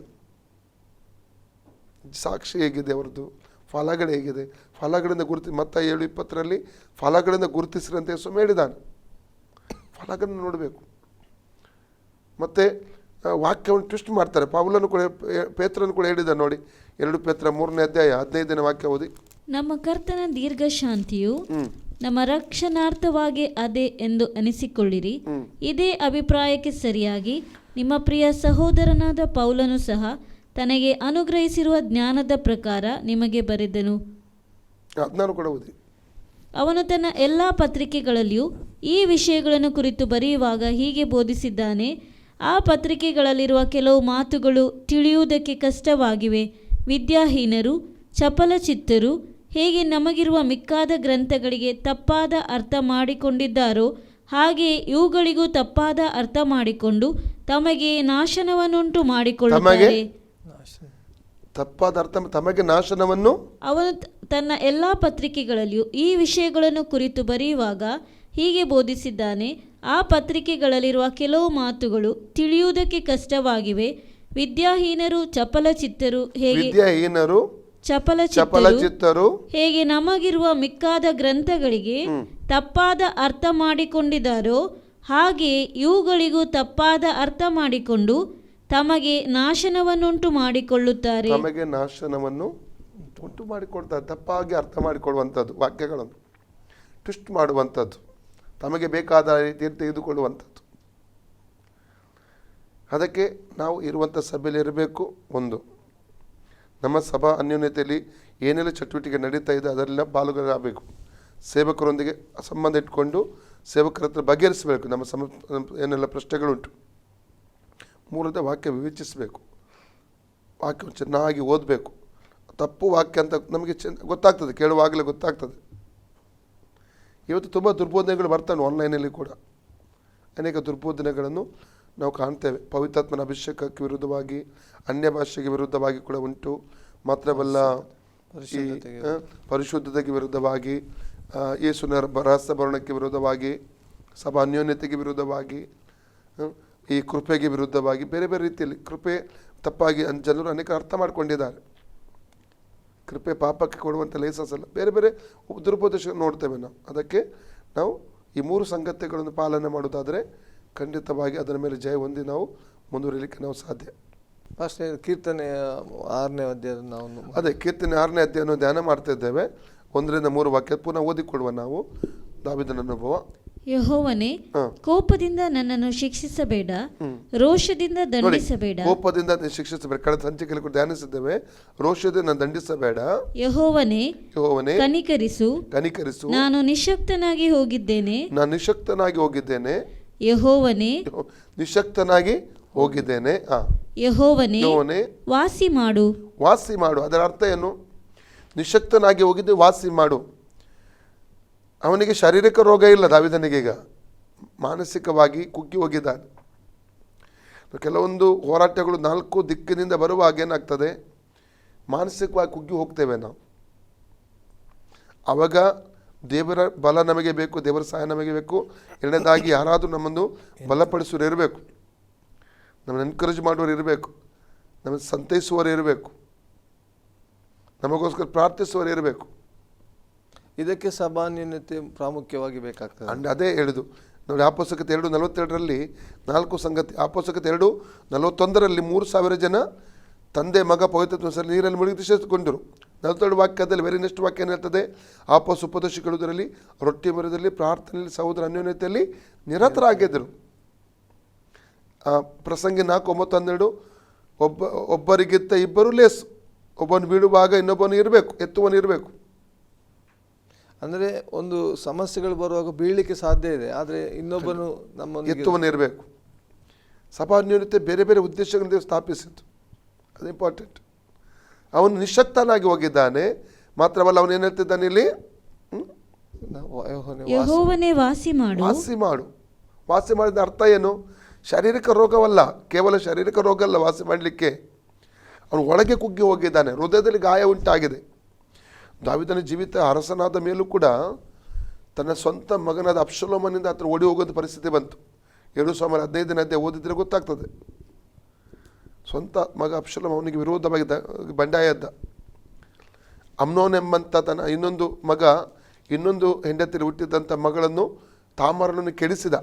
ಸಾಕ್ಷಿ ಹೇಗಿದೆ, ಅವರದ್ದು ಫಲಗಳು ಹೇಗಿದೆ, ಫಲಗಳಿಂದ ಮತ್ತಾಯ 7:20 ಫಲಗಳಿಂದ ಗುರುತಿಸ್ರಿ ಅಂತ ಯೇಸು ಹೇಳಿದ್ದಾನೆ. ಫಲಗಳನ್ನು ನೋಡಬೇಕು. ಮತ್ತು ವಾಕ್ಯವನ್ನು ಟ್ವಿಸ್ಟ್ ಮಾಡ್ತಾರೆ. ಪೌಲನು ಕೂಡ, ಪೇತ್ರನು ಕೂಡ ಹೇಳಿದ್ದಾನೆ ನೋಡಿ, 2 ಪೇತ್ರ 3ನೇ ಅಧ್ಯಾಯ 15ನೇ ವಾಕ್ಯ ಓದಿ. ನಮ್ಮ ಕರ್ತನ ದೀರ್ಘ ಶಾಂತಿಯು ನಮ್ಮ ರಕ್ಷಣಾರ್ಥವಾಗಿ ಅದೇ ಎಂದು ಅನಿಸಿಕೊಳ್ಳಿರಿ. ಇದೇ ಅಭಿಪ್ರಾಯಕ್ಕೆ ಸರಿಯಾಗಿ ನಿಮ್ಮ ಪ್ರಿಯ ಸಹೋದರನಾದ ಪೌಲನು ಸಹ ತನಗೆ ಅನುಗ್ರಹಿಸಿರುವ ಜ್ಞಾನದ ಪ್ರಕಾರ ನಿಮಗೆ ಬರೆದನು. ಅದನ್ನು ಕೂಡ ಓದಿ. ಅವನು ತನ್ನ ಎಲ್ಲ ಪತ್ರಿಕೆಗಳಲ್ಲಿಯೂ ಈ ವಿಷಯಗಳನ್ನು ಕುರಿತು ಬರೆಯುವಾಗ ಹೀಗೆ ಬೋಧಿಸಿದ್ದಾನೆ. ಆ ಪತ್ರಿಕೆಗಳಲ್ಲಿರುವ ಕೆಲವು ಮಾತುಗಳು ತಿಳಿಯುವುದಕ್ಕೆ ಕಷ್ಟವಾಗಿವೆ. ವಿದ್ಯಾಹೀನರು, ಚಪಲಚಿತ್ತರು ಹೇಗೆ ನಮಗಿರುವ ಮಿಕ್ಕಾದ ಗ್ರಂಥಗಳಿಗೆ ತಪ್ಪಾದ ಅರ್ಥ ಮಾಡಿಕೊಂಡಿದ್ದಾರೋ ಹಾಗೆಯೇ ಇವುಗಳಿಗೂ ತಪ್ಪಾದ ಅರ್ಥ ಮಾಡಿಕೊಂಡು ತಮಗೆ ನಾಶನವನ್ನುಂಟು ಮಾಡಿಕೊಳ್ಳುತ್ತಾರೆ. ತಪ್ಪಾದ ಅರ್ಥ, ತಮಗೆ ನಾಶನವನ್ನು. ಅವನು ತನ್ನ ಎಲ್ಲ ಪತ್ರಿಕೆಗಳಲ್ಲಿಯೂ ಈ ವಿಷಯಗಳನ್ನು ಕುರಿತು ಬರೆಯುವಾಗ ಹೀಗೆ ಬೋಧಿಸಿದ್ದಾನೆ. ಆ ಪತ್ರಿಕೆಗಳಲ್ಲಿರುವ ಕೆಲವು ಮಾತುಗಳು ತಿಳಿಯುವುದಕ್ಕೆ ಕಷ್ಟವಾಗಿವೆ. ವಿದ್ಯಾಹೀನರು, ಚಪಲಚಿತ್ತರು ಹೇಗೆ ನಮಗಿರುವ ಮಿಕ್ಕಾದ ಗ್ರಂಥಗಳಿಗೆ ತಪ್ಪಾದ ಅರ್ಥ ಮಾಡಿಕೊಂಡಿದ್ದಾರೋ ಹಾಗೆಯೇ ಇವುಗಳಿಗೂ ತಪ್ಪಾದ ಅರ್ಥ ಮಾಡಿಕೊಂಡು ತಮಗೆ ನಾಶನವನ್ನುಂಟು ಮಾಡಿಕೊಳ್ಳುತ್ತಾರೆ. ತಮಗೆ ನಾಶನವನ್ನು ಉಂಟು ಮಾಡಿಕೊಳ್ತಾರೆ. ತಪ್ಪಾಗಿ ಅರ್ಥ ಮಾಡಿಕೊಳ್ಳುವಂಥದ್ದು, ವಾಕ್ಯಗಳನ್ನು ಟ್ವಿಸ್ಟ್ ಮಾಡುವಂಥದ್ದು, ತಮಗೆ ಬೇಕಾದ ರೀತಿಯಲ್ಲಿ ತೆಗೆದುಕೊಳ್ಳುವಂಥದ್ದು. ಅದಕ್ಕೆ ನಾವು ಇರುವಂಥ ಸಭೆಯಲ್ಲಿ ಇರಬೇಕು. ಒಂದು, ನಮ್ಮ ಸಭಾ ಅನ್ಯೋನ್ಯತೆಯಲ್ಲಿ ಏನೆಲ್ಲ ಚಟುವಟಿಕೆ ನಡೀತಾ ಇದೆ ಅದರೆಲ್ಲ ಪಾಲುಗಾರರಾಗಬೇಕು. ಸೇವಕರೊಂದಿಗೆ ಸಂಬಂಧ ಇಟ್ಕೊಂಡು ಸೇವಕರ ಹತ್ರ ಬಗೆಹರಿಸಬೇಕು ನಮ್ಮ ಏನೆಲ್ಲ ಪ್ರಶ್ನೆಗಳುಂಟು. ಮೂರನೇ, ವಾಕ್ಯ ವಿವೇಚಿಸಬೇಕು. ವಾಕ್ಯವನ್ನು ಚೆನ್ನಾಗಿ ಓದಬೇಕು. ತಪ್ಪು ವಾಕ್ಯ ಅಂತ ನಮಗೆ ಗೊತ್ತಾಗ್ತದೆ, ಕೇಳುವಾಗಲೇ ಗೊತ್ತಾಗ್ತದೆ. ಇವತ್ತು ತುಂಬ ದುರ್ಬೋಧನೆಗಳು ಬರ್ತವೆ ಆನ್ಲೈನಲ್ಲಿ ಕೂಡ. ಅನೇಕ ದುರ್ಬೋಧನೆಗಳನ್ನು ನಾವು ಕಾಣ್ತೇವೆ. ಪವಿತ್ರಾತ್ಮನ ಅಭಿಷೇಕಕ್ಕೆ ವಿರುದ್ಧವಾಗಿ, ಅನ್ಯ ಭಾಷೆಗೆ ವಿರುದ್ಧವಾಗಿ ಕೂಡ ಉಂಟು. ಮಾತ್ರವಲ್ಲ, ಈ ಪರಿಶುದ್ಧತೆಗೆ ವಿರುದ್ಧವಾಗಿ, ಯೇಸುವಿನ ರಹಸ್ಯ ಭರಣಕ್ಕೆ ವಿರುದ್ಧವಾಗಿ, ಸಭಾ ಅನ್ಯೋನ್ಯತೆಗೆ ವಿರುದ್ಧವಾಗಿ, ಈ ಕೃಪೆಗೆ ವಿರುದ್ಧವಾಗಿ, ಬೇರೆ ಬೇರೆ ರೀತಿಯಲ್ಲಿ ಕೃಪೆ ತಪ್ಪಾಗಿ ಜನರು ಅನೇಕ ಅರ್ಥ ಮಾಡಿಕೊಂಡಿದ್ದಾರೆ. ಕೃಪೆ ಪಾಪಕ್ಕೆ ಕೊಡುವಂಥ ಲೈಸನ್ಸ್ ಅಲ್ಲ, ಬೇರೆ ಬೇರೆ ದುರುಪದೇಶ ನೋಡ್ತೇವೆ ನಾವು. ಅದಕ್ಕೆ ನಾವು ಈ 3 ಸಂಗತಿಗಳನ್ನು ಪಾಲನೆ ಮಾಡೋದಾದರೆ ಖಂಡಿತವಾಗಿ ಅದರ ಮೇಲೆ ಜಯ ಹೊಂದಿ ನಾವು ಮುಂದುವರಿಲಿಕ್ಕೆ ನಾವು ಸಾಧ್ಯ. ಅಷ್ಟೇ. ಕೀರ್ತನೆ 6ನೇ ಅಧ್ಯಾಯ ನಾವು ಕೀರ್ತನೆ 6ನೇ ಅಧ್ಯಾಯವನ್ನು ಧ್ಯಾನ ಮಾಡ್ತಾ ಇದ್ದೇವೆ. 1-3 ವಾಕ್ಯ ಪುನಃ ಓದಿಕೊಡುವ ನಾವು. ದಾವೀದನ ಅನುಭವ. ಯೆಹೋವನೇ, ಕೋಪದಿಂದ ನನ್ನನ್ನು ಶಿಕ್ಷಿಸಬೇಡ, ರೋಷದಿಂದ ದಂಡಿಸಬೇಡ. ಕೋಪದಿಂದ ಶಿಕ್ಷಿಸಬೇಡ. ಕಳೆದ ಸಂಚಿಕೆಯಲ್ಲಿ ಕೂಡ ಧ್ಯಾನಿಸಿದ್ದೇವೆ. ರೋಷದಿಂದ ದಂಡಿಸಬೇಡ. ಯೆಹೋವನೇ, ಕನಿಕರಿಸು. ನಾನು ನಿಶಕ್ತನಾಗಿ ಹೋಗಿದ್ದೇನೆ. ಯೆಹೋವನೇ, ನಿಶಕ್ತನಾಗಿ ಹೋಗಿದ್ದೇನೆ. ಯೆಹೋವನೇ, ವಾಸಿ ಮಾಡು. ಅದರ ಅರ್ಥ ಏನು? ನಿಶಕ್ತನಾಗಿ ಹೋಗಿದ್ದೆ, ವಾಸಿ ಮಾಡು. ಅವನಿಗೆ ಶಾರೀರಿಕ ರೋಗ ಇಲ್ಲ, ದಾವೀದನಿಗೆ ಈಗ ಮಾನಸಿಕವಾಗಿ ಕುಗ್ಗಿ ಹೋಗಿದ್ದಾನೆ. ಕೆಲವೊಂದು ಹೋರಾಟಗಳು 4 ದಿಕ್ಕಿನಿಂದ ಬರುವಾಗ ಏನಾಗ್ತದೆ, ಮಾನಸಿಕವಾಗಿ ಕುಗ್ಗಿ ಹೋಗ್ತೇವೆ ನಾವು. ಆವಾಗ ದೇವರ ಬಲ ನಮಗೆ ಬೇಕು, ದೇವರ ಸಹಾಯ ನಮಗೆ ಬೇಕು. ಎರಡನೇದಾಗಿ ಯಾರಾದರೂ ನಮ್ಮನ್ನು ಬಲಪಡಿಸುವರು ಇರಬೇಕು, ನಮ್ಮನ್ನು ಎನ್ಕರೇಜ್ ಮಾಡುವವರು ಇರಬೇಕು, ನಮ್ಮನ್ನು ಸಂತೈಸುವವರು ಇರಬೇಕು, ನಮಗೋಸ್ಕರ ಪ್ರಾರ್ಥಿಸುವವರು ಇರಬೇಕು. ಇದಕ್ಕೆ ಸಭಾನ್ಯೂನ್ಯತೆ ಪ್ರಾಮುಖ್ಯವಾಗಿ ಬೇಕಾಗ್ತದೆ. ಅದೇ ಹೇಳಿದು ನೋಡಿ, ಅಪೊಸ್ತಲತೆ 2:42 4 ಸಂಗತಿ. ಅಪೊಸ್ತಲತೆ 2:41 3,000 ಜನ ತಂದೆ ಮಗ ಪವಿತ್ರಾತ್ಮ ನೀರಲ್ಲಿ ಮುಳುಗಿ ಸೇರಿಸಿಕೊಂಡರು. 42 ವಾಕ್ಯದಲ್ಲಿ ವೆರಿ ನೆಕ್ಸ್ಟ್ ವಾಕ್ಯ ಏನು ಹೇಳ್ತದೆ? ಆಪಸ್ ಉಪದೇಶಿಕೊಳ್ಳುವುದರಲ್ಲಿ, ರೊಟ್ಟಿ ಮರದಲ್ಲಿ, ಪ್ರಾರ್ಥನೆಯಲ್ಲಿ, ಸಹೋದರ ಅನ್ಯೋನ್ಯತೆಯಲ್ಲಿ ನಿರತರಾಗಿದ್ದರು. ಪ್ರಸಂಗಿ 4:9-12 ಒಬ್ಬರಿಗಿಂತ ಇಬ್ಬರು ಲೇಸು, ಒಬ್ಬನು ಬೀಳುವಾಗ ಇನ್ನೊಬ್ಬನು ಇರಬೇಕು, ಎತ್ತುವನು ಇರಬೇಕು. ಅಂದರೆ ಒಂದು ಸಮಸ್ಯೆಗಳು ಬರುವಾಗ ಬೀಳಲಿಕ್ಕೆ ಸಾಧ್ಯ ಇದೆ, ಆದರೆ ಇನ್ನೊಬ್ಬನು ನಮ್ಮೊಂದಿಗೆ ಎತ್ತುವನು ಇರಬೇಕು. ಸಭಾನ್ಯೂನ್ಯತೆ ಬೇರೆ ಬೇರೆ ಉದ್ದೇಶಗಳಿಂದ ಸ್ಥಾಪಿಸಿತ್ತು, ಅದು ಇಂಪಾರ್ಟೆಂಟ್. ಅವನು ನಿಶಕ್ತನಾಗಿ ಹೋಗಿದ್ದಾನೆ, ಮಾತ್ರವಲ್ಲ ಅವನು ಏನು ಹೇಳ್ತಿದ್ದಾನೆ ಇಲ್ಲಿ? ಯೆಹೋವನೇ ವಾಸಿ ಮಾಡು. ವಾಸಿ ಮಾಡು. ವಾಸಿ ಮಾಡಿದ ಅರ್ಥ ಏನು? ಶಾರೀರಿಕ ರೋಗವಲ್ಲ, ಕೇವಲ ಶಾರೀರಿಕ ರೋಗ ಅಲ್ಲ ವಾಸಿ ಮಾಡಲಿಕ್ಕೆ. ಅವನು ಒಳಗೆ ಕುಗ್ಗಿ ಹೋಗಿದ್ದಾನೆ, ಹೃದಯದಲ್ಲಿ ಗಾಯ ಉಂಟಾಗಿದೆ. ದಾವೀದನ ಜೀವಿತ ಅರಸನಾದ ಮೇಲೂ ಕೂಡ ತನ್ನ ಸ್ವಂತ ಮಗನಾದ ಅಬ್ಷಲೋಮನಿಂದ ಆತನ ಓಡಿ ಹೋಗೋದು ಪರಿಸ್ಥಿತಿ ಬಂತು. 7 ಸಾಮುವೇಲ 15 ಓದಿದ್ರೆ ಗೊತ್ತಾಗ್ತದೆ. ಸ್ವಂತ ಮಗ ಅಬ್ಷಲೋಮ್ ಅವನಿಗೆ ವಿರೋಧವಾಗಿದ್ದ, ಬಂಡಾಯ ಇದ್ದ. ಅಮ್ನೋನ್ ಎಂಬಂಥ ತನ್ನ ಇನ್ನೊಂದು ಹೆಂಡತಿಯಲ್ಲಿ ಹುಟ್ಟಿದಂಥ ಮಗಳನ್ನು, ತಾಮಾರನನ್ನು ಕೆಡಿಸಿದ,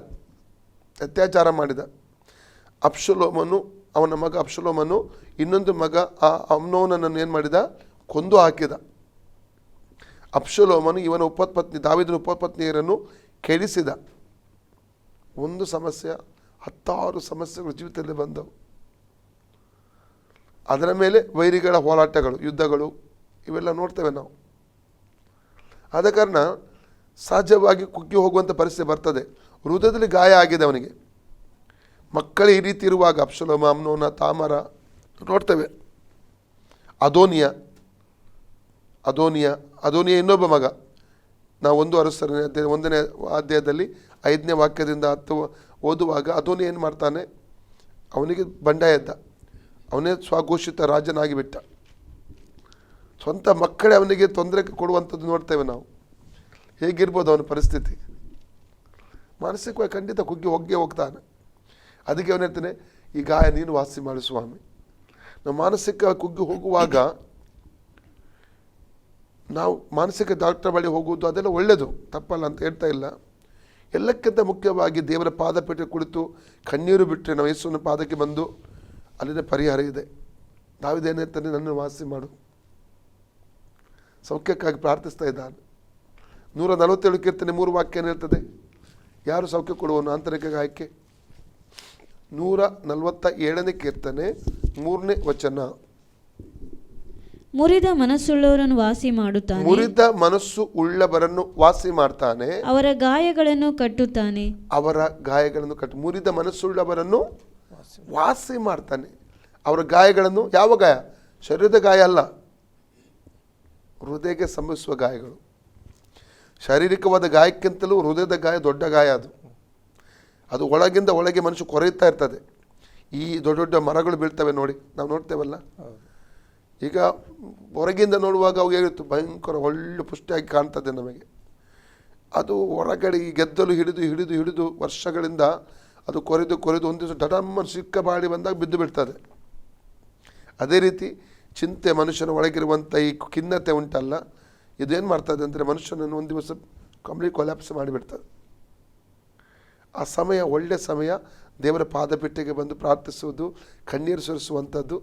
ಅತ್ಯಾಚಾರ ಮಾಡಿದ. ಅವನ ಮಗ ಅಬ್ಷಲೋಮನು ಇನ್ನೊಂದು ಮಗ ಆ ಅಮ್ನೋನನ್ನು ಏನು ಮಾಡಿದ? ಕೊಂದು ಹಾಕಿದ. ಅಬ್ಷಲೋಮನು ಇವನ ಉಪಪತ್ನಿ, ದಾವೀದನ ಉಪಪತ್ನಿಯರನ್ನು ಕೆಡಿಸಿದ. ಒಂದು ಸಮಸ್ಯೆ, 10 ಸಮಸ್ಯೆಗಳು ಜೀವಿತದಲ್ಲಿ ಬಂದವು. ಅದರ ಮೇಲೆ ವೈರಿಗಳ ಹೋರಾಟಗಳು, ಯುದ್ಧಗಳು, ಇವೆಲ್ಲ ನೋಡ್ತೇವೆ ನಾವು. ಆದ ಕಾರಣ ಸಹಜವಾಗಿ ಕುಗ್ಗಿ ಹೋಗುವಂಥ ಪರಿಸ್ಥಿತಿ ಬರ್ತದೆ. ಹೃದಯದಲ್ಲಿ ಗಾಯ ಆಗಿದೆ ಅವನಿಗೆ. ಮಕ್ಕಳು ಈ ರೀತಿ ಇರುವಾಗ ಅಬ್ಷಲೋಮ, ಅಮ್ನೋನ, ತಾಮಾರ ನೋಡ್ತೇವೆ. ಅದೋನಿಯ ಇನ್ನೊಬ್ಬ ಮಗ. ನಾವು 1 ಅರಸರನೇ 1ನೇ ಅಧ್ಯಾಯದಲ್ಲಿ 5ನೇ ವಾಕ್ಯದಿಂದ 10 ಓದುವಾಗ ಅದೋನಿಯ ಏನು ಮಾಡ್ತಾನೆ? ಅವನಿಗೆ ಬಂಡಾಯ ಇದ್ದ, ಅವನೇ ಸ್ವಘೋಷಿತ ರಾಜನಾಗಿ ಬಿಟ್ಟ. ಸ್ವಂತ ಮಕ್ಕಳೇ ಅವನಿಗೆ ತೊಂದರೆ ಕೊಡುವಂಥದ್ದು ನೋಡ್ತೇವೆ ನಾವು. ಹೇಗಿರ್ಬೋದು ಅವನ ಪರಿಸ್ಥಿತಿ? ಮಾನಸಿಕವಾಗಿ ಖಂಡಿತ ಕುಗ್ಗಿ ಹೋಗ್ತಾನೆ. ಅದಕ್ಕೆ ಅವನು ಹೇಳ್ತಾನೆ, ಈ ಗಾಯ ನೀನು ವಾಸಿ ಮಾಡು ಸ್ವಾಮಿ. ನಾವು ಮಾನಸಿಕ ಕುಗ್ಗಿ ಹೋಗುವಾಗ ನಾವು ಮಾನಸಿಕ ಡಾಕ್ಟರ್ ಬಳಿ ಹೋಗುವುದು ಅದೆಲ್ಲ ಒಳ್ಳೆಯದು, ತಪ್ಪಲ್ಲ ಅಂತ ಹೇಳ್ತಾ ಇಲ್ಲ. ಎಲ್ಲಕ್ಕಿಂತ ಮುಖ್ಯವಾಗಿ ದೇವರ ಪಾದಪೀಠ ಕುಳಿತು ಕಣ್ಣೀರು ಬಿಟ್ಟರೆ ನಾವು ಯೇಸುವಿನ ಪಾದಕ್ಕೆ ಬಂದು ಅಲ್ಲಿನ ಪರಿಹಾರ ಇದೆ. ದಾವೀದ ಏನು ಹೇಳ್ತಾನೆ? ನನ್ನನ್ನು ವಾಸಿ ಮಾಡು. ಸೌಖ್ಯಕ್ಕಾಗಿ ಪ್ರಾರ್ಥಿಸ್ತಾ ಇದ್ದಾನೆ. 147 ಕೀರ್ತನೆ 3 ವಾಕ್ಯ ಏನು ಹೇಳ್ತದೆ? ಯಾರು ಸೌಖ್ಯ ಕೊಡುವನು? ಆಂತರಿಕ ಗಾಯಕ್ಕೆ. 147ನೇ ಕೀರ್ತನೆ 3ನೇ ವಚನ. ಮುರಿದ ಮನಸ್ಸುಳ್ಳವರನ್ನು ವಾಸಿ ಮಾಡುತ್ತಾನೆ. ಮುರಿದ ಮನಸ್ಸು ಉಳ್ಳವರನ್ನು ವಾಸಿ ಮಾಡ್ತಾನೆ. ಅವರ ಗಾಯಗಳನ್ನು ಕಟ್ಟುತ್ತಾನೆ. ಮುರಿದ ಮನಸ್ಸುಳ್ಳವರನ್ನು ವಾಸಿ ಮಾಡ್ತಾನೆ. ಅವರ ಗಾಯಗಳನ್ನು, ಯಾವ ಗಾಯ? ಶರೀರದ ಗಾಯ ಅಲ್ಲ, ಹೃದಯಕ್ಕೆ ಸಂಭವಿಸುವ ಗಾಯಗಳು. ಶಾರೀರಿಕವಾದ ಗಾಯಕ್ಕಿಂತಲೂ ಹೃದಯದ ಗಾಯ ದೊಡ್ಡ ಗಾಯ. ಅದು ಒಳಗಿಂದ ಒಳಗೆ ಮನುಷ್ಯ ಕೊರೆಯುತ್ತಾ ಇರ್ತದೆ. ಈ ದೊಡ್ಡ ದೊಡ್ಡ ಮರಗಳು ಬೀಳ್ತವೆ ನೋಡಿ, ನಾವು ನೋಡ್ತೇವಲ್ಲ. ಈಗ ಹೊರಗಿಂದ ನೋಡುವಾಗ ಅವು ಹೇಳಿತ್ತು ಭಯಂಕರ ಒಳ್ಳೆ ಪುಷ್ಟಿಯಾಗಿ ಕಾಣ್ತದೆ ನಮಗೆ. ಅದು ಹೊರಗಡೆ ಈ ಗೆದ್ದಲು ಹಿಡಿದು ವರ್ಷಗಳಿಂದ ಅದು ಕೊರೆದು ಒಂದು ದಿವಸ ಡಡಮ್ಮ ಸಿಕ್ಕ ಬಾಡಿ ಬಂದಾಗ ಬಿದ್ದು ಬಿಡ್ತದೆ. ಅದೇ ರೀತಿ ಚಿಂತೆ, ಮನುಷ್ಯನ ಒಳಗಿರುವಂಥ ಈ ಖಿನ್ನತೆ ಉಂಟಲ್ಲ, ಇದೇನು ಮಾಡ್ತದೆ ಅಂದರೆ ಮನುಷ್ಯನನ್ನು ಒಂದು ದಿವಸ ಕಂಪ್ಲೀಟ್ ಕೊಲ್ಯಾಪ್ಸ್ ಮಾಡಿಬಿಡ್ತದೆ. ಆ ಸಮಯ ಒಳ್ಳೆಯ ಸಮಯ ದೇವರ ಪಾದಪೀಠೆಗೆ ಬಂದು ಪ್ರಾರ್ಥಿಸುವುದು, ಕಣ್ಣೀರು ಸುರಿಸುವಂಥದ್ದು.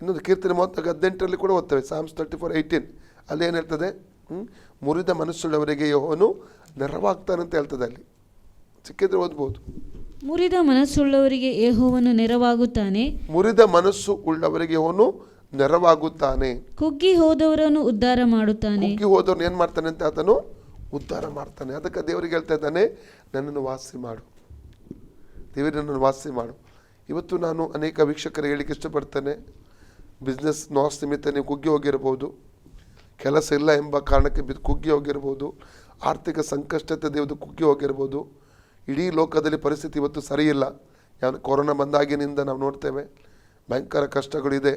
ಇನ್ನೊಂದು ಕೀರ್ತನೆ 18 ಕೂಡ ಓದ್ತೇವೆ, ಸಾಮ್ಸ್ 34:18. ಅಲ್ಲಿ ಏನು ಹೇಳ್ತದೆ? ಮುರಿದ ಮನಸ್ಸುಳ್ಳವರಿಗೆ ಯೆಹೋವನು ನೆರವಾಗ್ತಾನೆ ಅಂತ ಹೇಳ್ತದೆ. ಅಲ್ಲಿ ಸಿಕ್ಕಿದ್ರೆ ಓದ್ಬೋದು. ಮುರಿದ ಮನಸ್ಸುಳ್ಳವರಿಗೆ ಯೆಹೋವನು ನೆರವಾಗುತ್ತಾನೆ. ಮುರಿದ ಮನಸ್ಸು ಉಳ್ಳವರಿಗೆ ಯೆಹೋವನು ನೆರವಾಗುತ್ತಾನೆ. ಕುಗ್ಗಿ ಹೋದವರನ್ನು ಉದ್ಧಾರ ಮಾಡುತ್ತಾನೆ. ಕುಗ್ಗಿ ಹೋದವ್ರನ್ನ ಏನು ಮಾಡ್ತಾನೆ ಅಂತ ಆತನು ಉದ್ಧಾರ ಮಾಡ್ತಾನೆ. ಅದಕ್ಕೆ ದೇವರಿಗೆ ಹೇಳ್ತಾ ಇದ್ದಾನೆ, ನನ್ನನ್ನು ವಾಸಿ ಮಾಡು ದೇವರೇ, ನನ್ನನ್ನು ವಾಸಿ ಮಾಡು. ಇವತ್ತು ನಾನು ಅನೇಕ ವೀಕ್ಷಕರಿಗೆ ಹೇಳಿಕ್ಕೆ ಇಷ್ಟಪಡ್ತೇನೆ, ಬಿಸ್ನೆಸ್ ನಾಸ್ ನಿಮಿತ್ತ ನೀವು ಕುಗ್ಗಿ ಹೋಗಿರ್ಬೋದು, ಕೆಲಸ ಇಲ್ಲ ಎಂಬ ಕಾರಣಕ್ಕೆ ಕುಗ್ಗಿ ಹೋಗಿರ್ಬೋದು, ಆರ್ಥಿಕ ಸಂಕಷ್ಟತೆ ದೇವದು ಕುಗ್ಗಿ ಹೋಗಿರ್ಬೋದು. ಇಡೀ ಲೋಕದಲ್ಲಿ ಪರಿಸ್ಥಿತಿ ಇವತ್ತು ಸರಿಯಿಲ್ಲ. ಕೊರೋನಾ ಬಂದಾಗಿನಿಂದ ನಾವು ನೋಡ್ತೇವೆ ಭಯಂಕರ ಕಷ್ಟಗಳಿದೆ.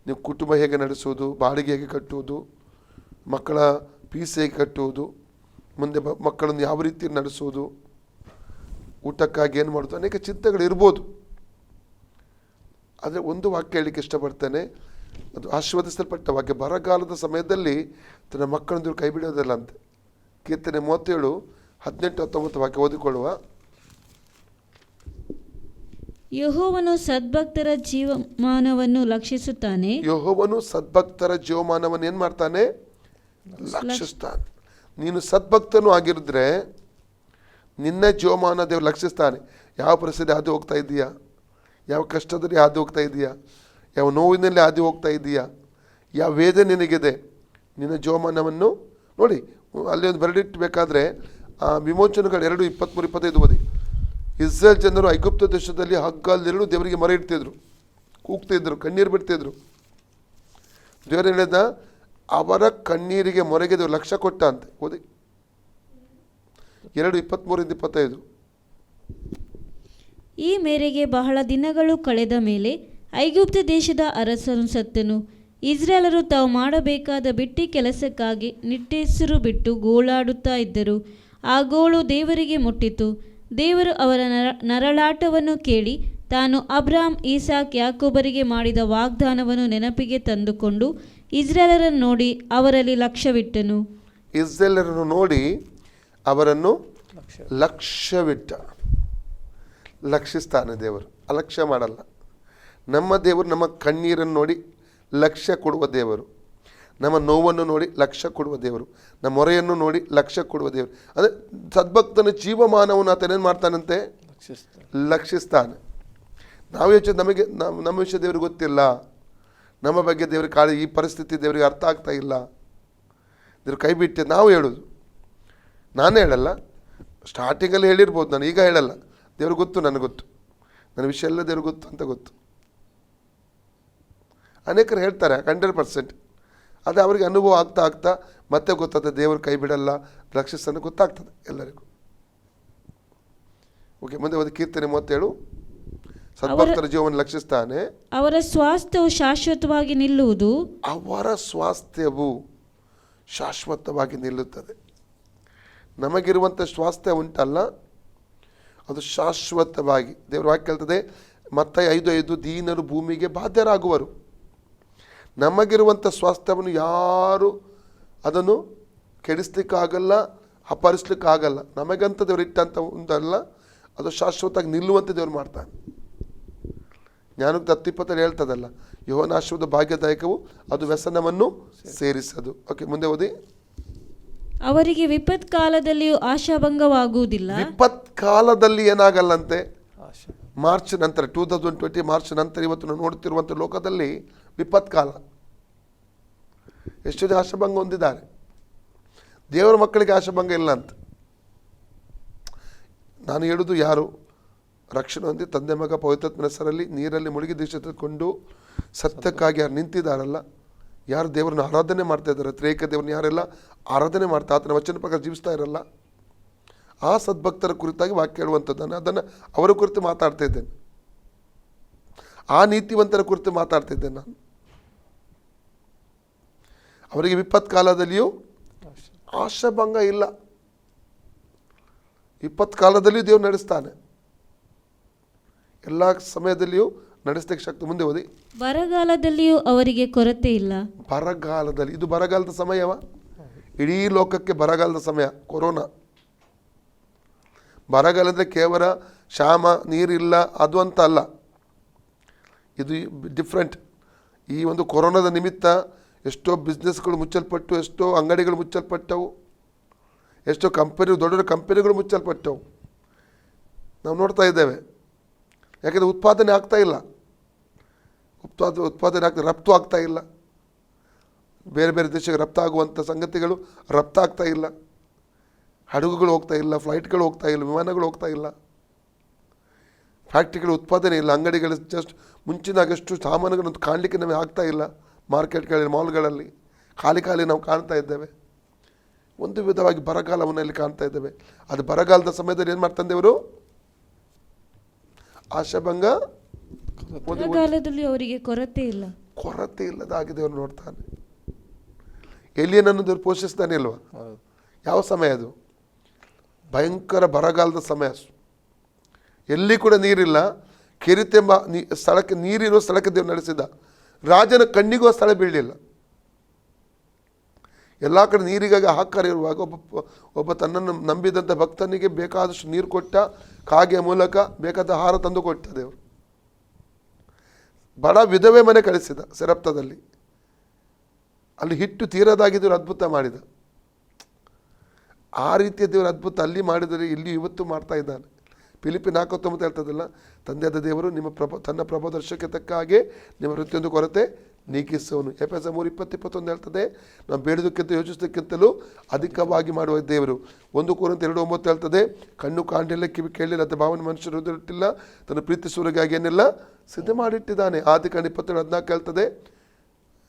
ನೀವು ಕುಟುಂಬ ಹೇಗೆ ನಡೆಸುವುದು, ಬಾಡಿಗೆ ಹೇಗೆ ಕಟ್ಟುವುದು, ಮಕ್ಕಳ ಫೀಸ್ ಹೇಗೆ ಕಟ್ಟುವುದು, ಮುಂದೆ ಮಕ್ಕಳನ್ನು ಯಾವ ರೀತಿ ನಡೆಸುವುದು, ಊಟಕ್ಕಾಗಿ ಏನು ಮಾಡೋದು, ಅನೇಕ ಚಿಂತೆಗಳು ಇರ್ಬೋದು. ಆದರೆ ಒಂದು ವಾಕ್ಯ ಹೇಳಲಿಕ್ಕೆ ಇಷ್ಟಪಡ್ತೇನೆ, ಅದು ಆಶೀರ್ವದಿಸಲ್ಪಟ್ಟ ವಾಕ್ಯ. ಬರಗಾಲದ ಸಮಯದಲ್ಲಿ ತನ್ನ ಮಕ್ಕಳನ್ನು ಕೈ ಬಿಡೋದಿಲ್ಲ ಅಂತೆ. ಕೀರ್ತನೆ 37:18-19 ವಾಕ್ಯ ಓದಿಕೊಳ್ಳುವ. ಯೆಹೋವನು ಸದ್ಭಕ್ತರ ಜೀವಮಾನವನ್ನು ಲಕ್ಷಿಸುತ್ತಾನೆ. ಯೆಹೋವನು ಸದ್ಭಕ್ತರ ಜೀವಮಾನವನ್ನು ಏನು ಮಾಡ್ತಾನೆ? ಲಕ್ಷಿಸ್ತಾನೆ. ನೀನು ಸದ್ಭಕ್ತನೂ ಆಗಿರಿದ್ರೆ ನಿನ್ನ ಜೀವಮಾನ ದೇವರು ಲಕ್ಷಿಸ್ತಾನೆ. ಯಾವ ಪರಿಸ್ಥಿತಿ ಹಾದು ಹೋಗ್ತಾ ಇದೆಯಾ, ಯಾವ ಕಷ್ಟದಲ್ಲಿ ಹಾದು ಹೋಗ್ತಾ ಇದೆಯಾ, ಯಾವ ನೋವಿನಲ್ಲಿ ಹಾದು ಹೋಗ್ತಾ ಇದೆಯಾ, ಯಾವ ವೇದನೆ ನಿನಗಿದೆ, ನಿನ್ನ ಜೀವಮಾನವನ್ನು ನೋಡಿ. ಅಲ್ಲಿ ಒಂದು ಬರೆದಿಟ್ಟಬೇಕಾದ್ರೆ ವಿಮೋಚನೆಗಳು 2:23-25 ಓದಿ. ಇಸ್ರೇಲ್ ಜನರು ಐಗುಪ್ತ ದೇಶದಲ್ಲಿ ಹಗ್ಗಲ್ಲೆರಡು ದೇವರಿಗೆ ಮೊರೆ ಇಡ್ತಿದ್ರು, ಕೂಗ್ತಿದ್ರು, ಕಣ್ಣೀರು ಬಿಡ್ತಿದ್ರು. ದೇವರು ಹೇಳಿದ ಅವರ ಕಣ್ಣೀರಿಗೆ ಮೊರೆಗೆ ದೇವರು ಲಕ್ಷ್ಯ ಕೊಟ್ಟ ಅಂತೆ. ಓದಿ 2:23-25. ಈ ಮೇರೆಗೆ ಬಹಳ ದಿನಗಳು ಕಳೆದ ಮೇಲೆ ಐಗುಪ್ತ ದೇಶದ ಅರಸನು ಸತ್ತನು. ಇಸ್ರಾಯೇಲರು ತಾವು ಮಾಡಬೇಕಾದ ಬಿಟ್ಟಿ ಕೆಲಸಕ್ಕಾಗಿ ನಿಟ್ಟೆಸರು ಬಿಟ್ಟು ಗೋಳಾಡುತ್ತಾ ಇದ್ದರು. ಆ ಗೋಳು ದೇವರಿಗೆ ಮುಟ್ಟಿತು. ದೇವರು ಅವರ ನರಳಾಟವನ್ನು ಕೇಳಿ ತಾನು ಅಬ್ರಾಮ್, ಈಸಾಕ್, ಯಾಕೋಬರಿಗೆ ಮಾಡಿದ ವಾಗ್ದಾನವನ್ನು ನೆನಪಿಗೆ ತಂದುಕೊಂಡು ಇಸ್ರಾಯೇಲರನ್ನು ನೋಡಿ ಅವರಲ್ಲಿ ಲಕ್ಷ್ಯವಿಟ್ಟನು. ಇಸ್ರೇಲರನ್ನು ನೋಡಿ ಅವರನ್ನು ಲಕ್ಷ್ಯವಿಟ್ಟ. ಲಕ್ಷಿಸ್ತಾನೆ ದೇವರು, ಅಲಕ್ಷ್ಯ ಮಾಡಲ್ಲ. ನಮ್ಮ ದೇವರು ನಮ್ಮ ಕಣ್ಣೀರನ್ನು ನೋಡಿ ಲಕ್ಷ್ಯ ಕೊಡುವ ದೇವರು, ನಮ್ಮ ನೋವನ್ನು ನೋಡಿ ಲಕ್ಷ್ಯ ಕೊಡುವ ದೇವರು, ನಮ್ಮ ಮೊರೆಯನ್ನು ನೋಡಿ ಲಕ್ಷ್ಯ ಕೊಡುವ ದೇವರು. ಅಂದರೆ ಸದ್ಭಕ್ತನ ಜೀವಮಾನವನ್ನು ಆತನೇನು ಮಾಡ್ತಾನಂತೆ? ಲಕ್ಷಿಸ್ತಾನೆ. ನಾವು ಯೋಚನೆ ನಮ್ಮ ವಿಷಯ ದೇವ್ರಿಗೆ ಗೊತ್ತಿಲ್ಲ, ನಮ್ಮ ಬಗ್ಗೆ ದೇವ್ರಿಗೆ ಕಾಳಿ, ಈ ಪರಿಸ್ಥಿತಿ ದೇವರಿಗೆ ಅರ್ಥ ಆಗ್ತಾ ಇಲ್ಲ, ದೇವ್ರು ಕೈ ಬಿಟ್ಟೆ ನಾವು ಹೇಳೋದು. ನಾನೇ ಹೇಳಲ್ಲ, ಸ್ಟಾರ್ಟಿಂಗಲ್ಲಿ ಹೇಳಿರ್ಬೋದು, ನಾನು ಈಗ ಹೇಳಲ್ಲ. ದೇವ್ರಿಗೆ ಗೊತ್ತು, ನನಗೆ ಗೊತ್ತು, ನನ್ನ ವಿಷಯ ಎಲ್ಲ ದೇವ್ರಿಗೆ ಗೊತ್ತು ಅಂತ ಗೊತ್ತು. ಅನೇಕರು ಹೇಳ್ತಾರೆ 100%. ಅದು ಅವರಿಗೆ ಅನುಭವ ಆಗ್ತಾ ಆಗ್ತಾ ಮತ್ತೆ ಗೊತ್ತಾಗ್ತದೆ, ದೇವರು ಕೈ ಬಿಡಲ್ಲ, ಲಕ್ಷಿಸ್ತಾನೆ ಗೊತ್ತಾಗ್ತದೆ ಎಲ್ಲರಿಗೂ. ಓಕೆ, ಮುಂದೆ ಒಂದು ಕೀರ್ತನೆ 37. ಸದ್ಭಕ್ತರ ಜೀವವನ್ನು ಲಕ್ಷಿಸ್ತಾನೆ. ಅವರ ಸ್ವಾಸ್ಥ್ಯವು ಶಾಶ್ವತವಾಗಿ ನಿಲ್ಲುವುದು. ಅವರ ಸ್ವಾಸ್ಥ್ಯವು ಶಾಶ್ವತವಾಗಿ ನಿಲ್ಲುತ್ತದೆ. ನಮಗಿರುವಂಥ ಸ್ವಾಸ್ಥ್ಯ ಉಂಟಲ್ಲ, ಅದು ಶಾಶ್ವತವಾಗಿ. ದೇವರ ವಾಕ್ಯ ಹೇಳ್ತದೆ ಮತ್ತಾಯ 5:5, ದೀನರು ಭೂಮಿಗೆ ಬಾಧ್ಯರಾಗುವರು. ನಮಗಿರುವಂಥ ಸ್ವಾಸ್ಥ್ಯವನ್ನು ಯಾರು ಅದನ್ನು ಕೆಡಿಸ್ಲಿಕ್ಕಾಗಲ್ಲ, ಅಪಹರಿಸ್ಲಿಕ್ಕಾಗಲ್ಲ. ನಮಗಂತ ದೇವರು ಇಟ್ಟಂಥ ಒಂದಲ್ಲ, ಅದು ಶಾಶ್ವತವಾಗಿ ನಿಲ್ಲುವಂತೆ ದೇವರು ಮಾಡ್ತಾನೆ. ಜ್ಞಾನಕ್ಕೆ 10:20 ಹೇಳ್ತದಲ್ಲ, ಯೆಹೋವನ ಆಶೀರ್ವಾದ ಭಾಗ್ಯದಾಯಕವು, ಅದು ವ್ಯಸನವನ್ನು ಸೇರಿಸದು. ಓಕೆ, ಮುಂದೆ ಓದಿ. ಅವರಿಗೆ ವಿಪತ್ ಕಾಲದಲ್ಲಿಯೂ ಆಶಾಭಂಗವಾಗುವುದಿಲ್ಲ. ವಿಪತ್ ಕಾಲದಲ್ಲಿ ಏನಾಗಲ್ಲಂತೆ? ಮಾರ್ಚ್ ನಂತರ 2020 ಮಾರ್ಚ್ ನಂತರ ಇವತ್ತು ನಾವು ನೋಡ್ತಿರುವಂಥ ಲೋಕದಲ್ಲಿ ವಿಪತ್ ಕಾಲ. ಎಷ್ಟು ಜನ ಆಶಾಭಂಗ ಹೊಂದಿದ್ದಾರೆ? ದೇವರ ಮಕ್ಕಳಿಗೆ ಆಶಾಭಂಗ ಇಲ್ಲ ಅಂತ ನಾನು ಹೇಳುವುದು. ಯಾರು ರಕ್ಷಣೆ ಹೊಂದಿ ತಂದೆ ಮಗ ಪವಿತ್ರಾತ್ಮನ ಹೆಸರಲ್ಲಿ ನೀರಲ್ಲಿ ಮುಳುಗಿ ದೀಕ್ಷೆ ತೆಗೆದುಕೊಂಡು ಸತ್ಯಕ್ಕಾಗಿ ಯಾರು ನಿಂತಿದ್ದಾರಲ್ಲ, ಯಾರು ದೇವರನ್ನ ಆರಾಧನೆ ಮಾಡ್ತಾ ಇದ್ದಾರೆ, ತ್ರೇಕ ದೇವ್ರನ್ನ ಯಾರೆಲ್ಲ ಆರಾಧನೆ ಮಾಡ್ತಾ ಆತನ ವಚನ ಪ್ರಕಾರ ಜೀವಿಸ್ತಾ ಇರಲ್ಲ, ಆ ಸದ್ಭಕ್ತರ ಕುರಿತಾಗಿ ವಾಕ್ಯ ಹೇಳುವಂಥದ್ದನ್ನು ಅದನ್ನು ಅವರ ಕುರಿತು ಮಾತಾಡ್ತಾ ಇದ್ದೇನೆ. ಆ ನೀತಿವಂತರ ಕುರಿತು ಮಾತಾಡ್ತಿದ್ದೇನೆ ನಾನು. ಅವರಿಗೆ ವಿಪತ್ ಕಾಲದಲ್ಲಿಯೂ ಆಶಾಭಂಗ ಇಲ್ಲ. ವಿಪತ್ ಕಾಲದಲ್ಲಿಯೂ ದೇವರು ನಡೆಸ್ತಾನೆ, ಎಲ್ಲ ಸಮಯದಲ್ಲಿಯೂ ನಡೆಸಲಿಕ್ಕೆ ಶಕ್ತಿ. ಮುಂದೆ ಓದಿ. ಬರಗಾಲದಲ್ಲಿಯೂ ಅವರಿಗೆ ಕೊರತೆ ಇಲ್ಲ. ಬರಗಾಲದಲ್ಲಿ, ಇದು ಬರಗಾಲದ ಸಮಯವ? ಇಡೀ ಲೋಕಕ್ಕೆ ಬರಗಾಲದ ಸಮಯ ಕೊರೋನಾ. ಬರಗಾಲ ಅಂದರೆ ಕೇವಲ ಕ್ಷಾಮ, ನೀರಿಲ್ಲ ಅದು ಅಂತ ಅಲ್ಲ, ಇದು ಡಿಫ್ರೆಂಟ್. ಈ ಒಂದು ಕೊರೋನಾದ ನಿಮಿತ್ತ ಎಷ್ಟೋ ಬಿಸ್ನೆಸ್ಗಳು ಮುಚ್ಚಲ್ಪಟ್ಟು, ಎಷ್ಟೋ ಅಂಗಡಿಗಳು ಮುಚ್ಚಲ್ಪಟ್ಟವು, ಎಷ್ಟೋ ಕಂಪನಿ, ದೊಡ್ಡ ದೊಡ್ಡ ಕಂಪನಿಗಳು ಮುಚ್ಚಲ್ಪಟ್ಟವು. ನಾವು ನೋಡ್ತಾ ಇದ್ದೇವೆ. ಯಾಕೆಂದರೆ ಉತ್ಪಾದನೆ ಆಗ್ತಾ ಇಲ್ಲ, ಉತ್ಪಾದನೆ ರಫ್ತು ಆಗ್ತಾ ಇಲ್ಲ. ಬೇರೆ ಬೇರೆ ದೇಶಕ್ಕೆ ರಫ್ತಾಗುವಂಥ ಸಂಗತಿಗಳು ರಫ್ತಾಗ್ತಾ ಇಲ್ಲ. ಹಡಗುಗಳು ಹೋಗ್ತಾ ಇಲ್ಲ, ಫ್ಲೈಟ್ಗಳು ಹೋಗ್ತಾ ಇಲ್ಲ, ವಿಮಾನಗಳು ಹೋಗ್ತಾ ಇಲ್ಲ, ಫ್ಯಾಕ್ಟ್ರಿಗಳು ಉತ್ಪಾದನೆ ಇಲ್ಲ, ಅಂಗಡಿಗಳು ಜಸ್ಟ್ ಮುಂಚಿನಾಗಷ್ಟು ಸಾಮಾನುಗಳನ್ನು ಕಾಣಲಿಕ್ಕೆ ನಮಗೆ ಆಗ್ತಾ ಇಲ್ಲ. ಮಾರ್ಕೆಟ್ಗಳಲ್ಲಿ, ಮಾಲ್ಗಳಲ್ಲಿ ಖಾಲಿ ನಾವು ಕಾಣ್ತಾ ಇದ್ದೇವೆ. ಒಂದು ವಿಧವಾಗಿ ಬರಗಾಲವನ್ನಲ್ಲಿ ಕಾಣ್ತಾ ಇದ್ದೇವೆ. ಅದು ಬರಗಾಲದ ಸಮಯದಲ್ಲಿ ಏನು ಮಾಡ್ತಾನೆ ದೇವರು? ಆಶಾಭಂಗ. ಬರಗಾಲದಲ್ಲಿ ಅವರಿಗೆ ಕೊರತೆ ಇಲ್ಲ. ಕೊರತೆ ಇಲ್ಲದಾಗಿ ದೇವರು ನೋಡ್ತಾನೆ. ಎಲಿಯನನ್ನು ದೇವರು ಪೋಷಿಸ್ತಾನೆ ಇಲ್ವಾ? ಯಾವ ಸಮಯ ಅದು? ಭಯಂಕರ ಬರಗಾಲದ ಸಮಯ. ಎಲ್ಲಿ ಕೂಡ ನೀರಿಲ್ಲ. ಕೆರಿತೆಂಬ ಸ್ಥಳಕ್ಕೆ, ನೀರಿರುವ ಸ್ಥಳಕ್ಕೆ ದೇವರು ನಡೆಸಿದ. ರಾಜನ ಕಣ್ಣಿಗೂ ಸ್ಥಳ ಬೀಳಲಿಲ್ಲ. ಎಲ್ಲ ಕಡೆ ನೀರಿಗಾಗಿ ಹಾಕಾರ ಇರುವಾಗ ಒಬ್ಬ ತನ್ನನ್ನು ನಂಬಿದಂಥ ಭಕ್ತನಿಗೆ ಬೇಕಾದಷ್ಟು ನೀರು ಕೊಟ್ಟ, ಕಾಗೆಯ ಮೂಲಕ ಬೇಕಾದ ಆಹಾರ ತಂದು ಕೊಟ್ಟ ದೇವರು. ಬಡ ವಿಧವೆ ಮನೆ ಕಳಿಸಿದ ಸೆರಪ್ತದಲ್ಲಿ. ಅಲ್ಲಿ ಹಿಟ್ಟು ತೀರದಾಗಿ ದೇವರು ಅದ್ಭುತ ಮಾಡಿದ. ಆ ರೀತಿಯ ದೇವರು ಅದ್ಭುತ ಅಲ್ಲಿ ಮಾಡಿದರೆ ಇಲ್ಲಿ ಇವತ್ತು ಮಾಡ್ತಾ ಇದ್ದಾನೆ. ಫಿಲಿಪ್ಪಿ 4:9 ಹೇಳ್ತದಲ್ಲ, ತಂದೆಯಾದ ದೇವರು ನಿಮ್ಮ ತನ್ನ ಪ್ರಭೋದರ್ಶಕ್ಕೆ ತಕ್ಕ ಹಾಗೆ ನಿಮ್ಮ ಪ್ರತಿಯೊಂದು ಕೊರತೆ ನೀಗಿಸುವನು. ಎಫೆಸ 3:20-21 ಹೇಳ್ತದೆ, ನಾವು ಬೇಡದಕ್ಕಿಂತ ಯೋಚಿಸೋದಕ್ಕಿಂತಲೂ ಅಧಿಕವಾಗಿ ಮಾಡುವ ದೇವರು. 1 ಕೊರಿಂಥ 2:9 ಹೇಳ್ತದೆ, ಕಣ್ಣು ಕಾಣಲಿಲ್ಲ, ಕಿವಿ ಕೇಳಲಿಲ್ಲ, ಅಥವಾ ಭಾವನೆ ಮನುಷ್ಯರು ಇಟ್ಟಿಲ್ಲ, ತನ್ನ ಪ್ರೀತಿಸುವವರಿಗಾಗಿ ಏನೆಲ್ಲ ಸಿದ್ಧ ಮಾಡಿಟ್ಟಿದ್ದಾನೆ. ಆದಿಕಾಂಡ 27:14 ಹೇಳ್ತದೆ,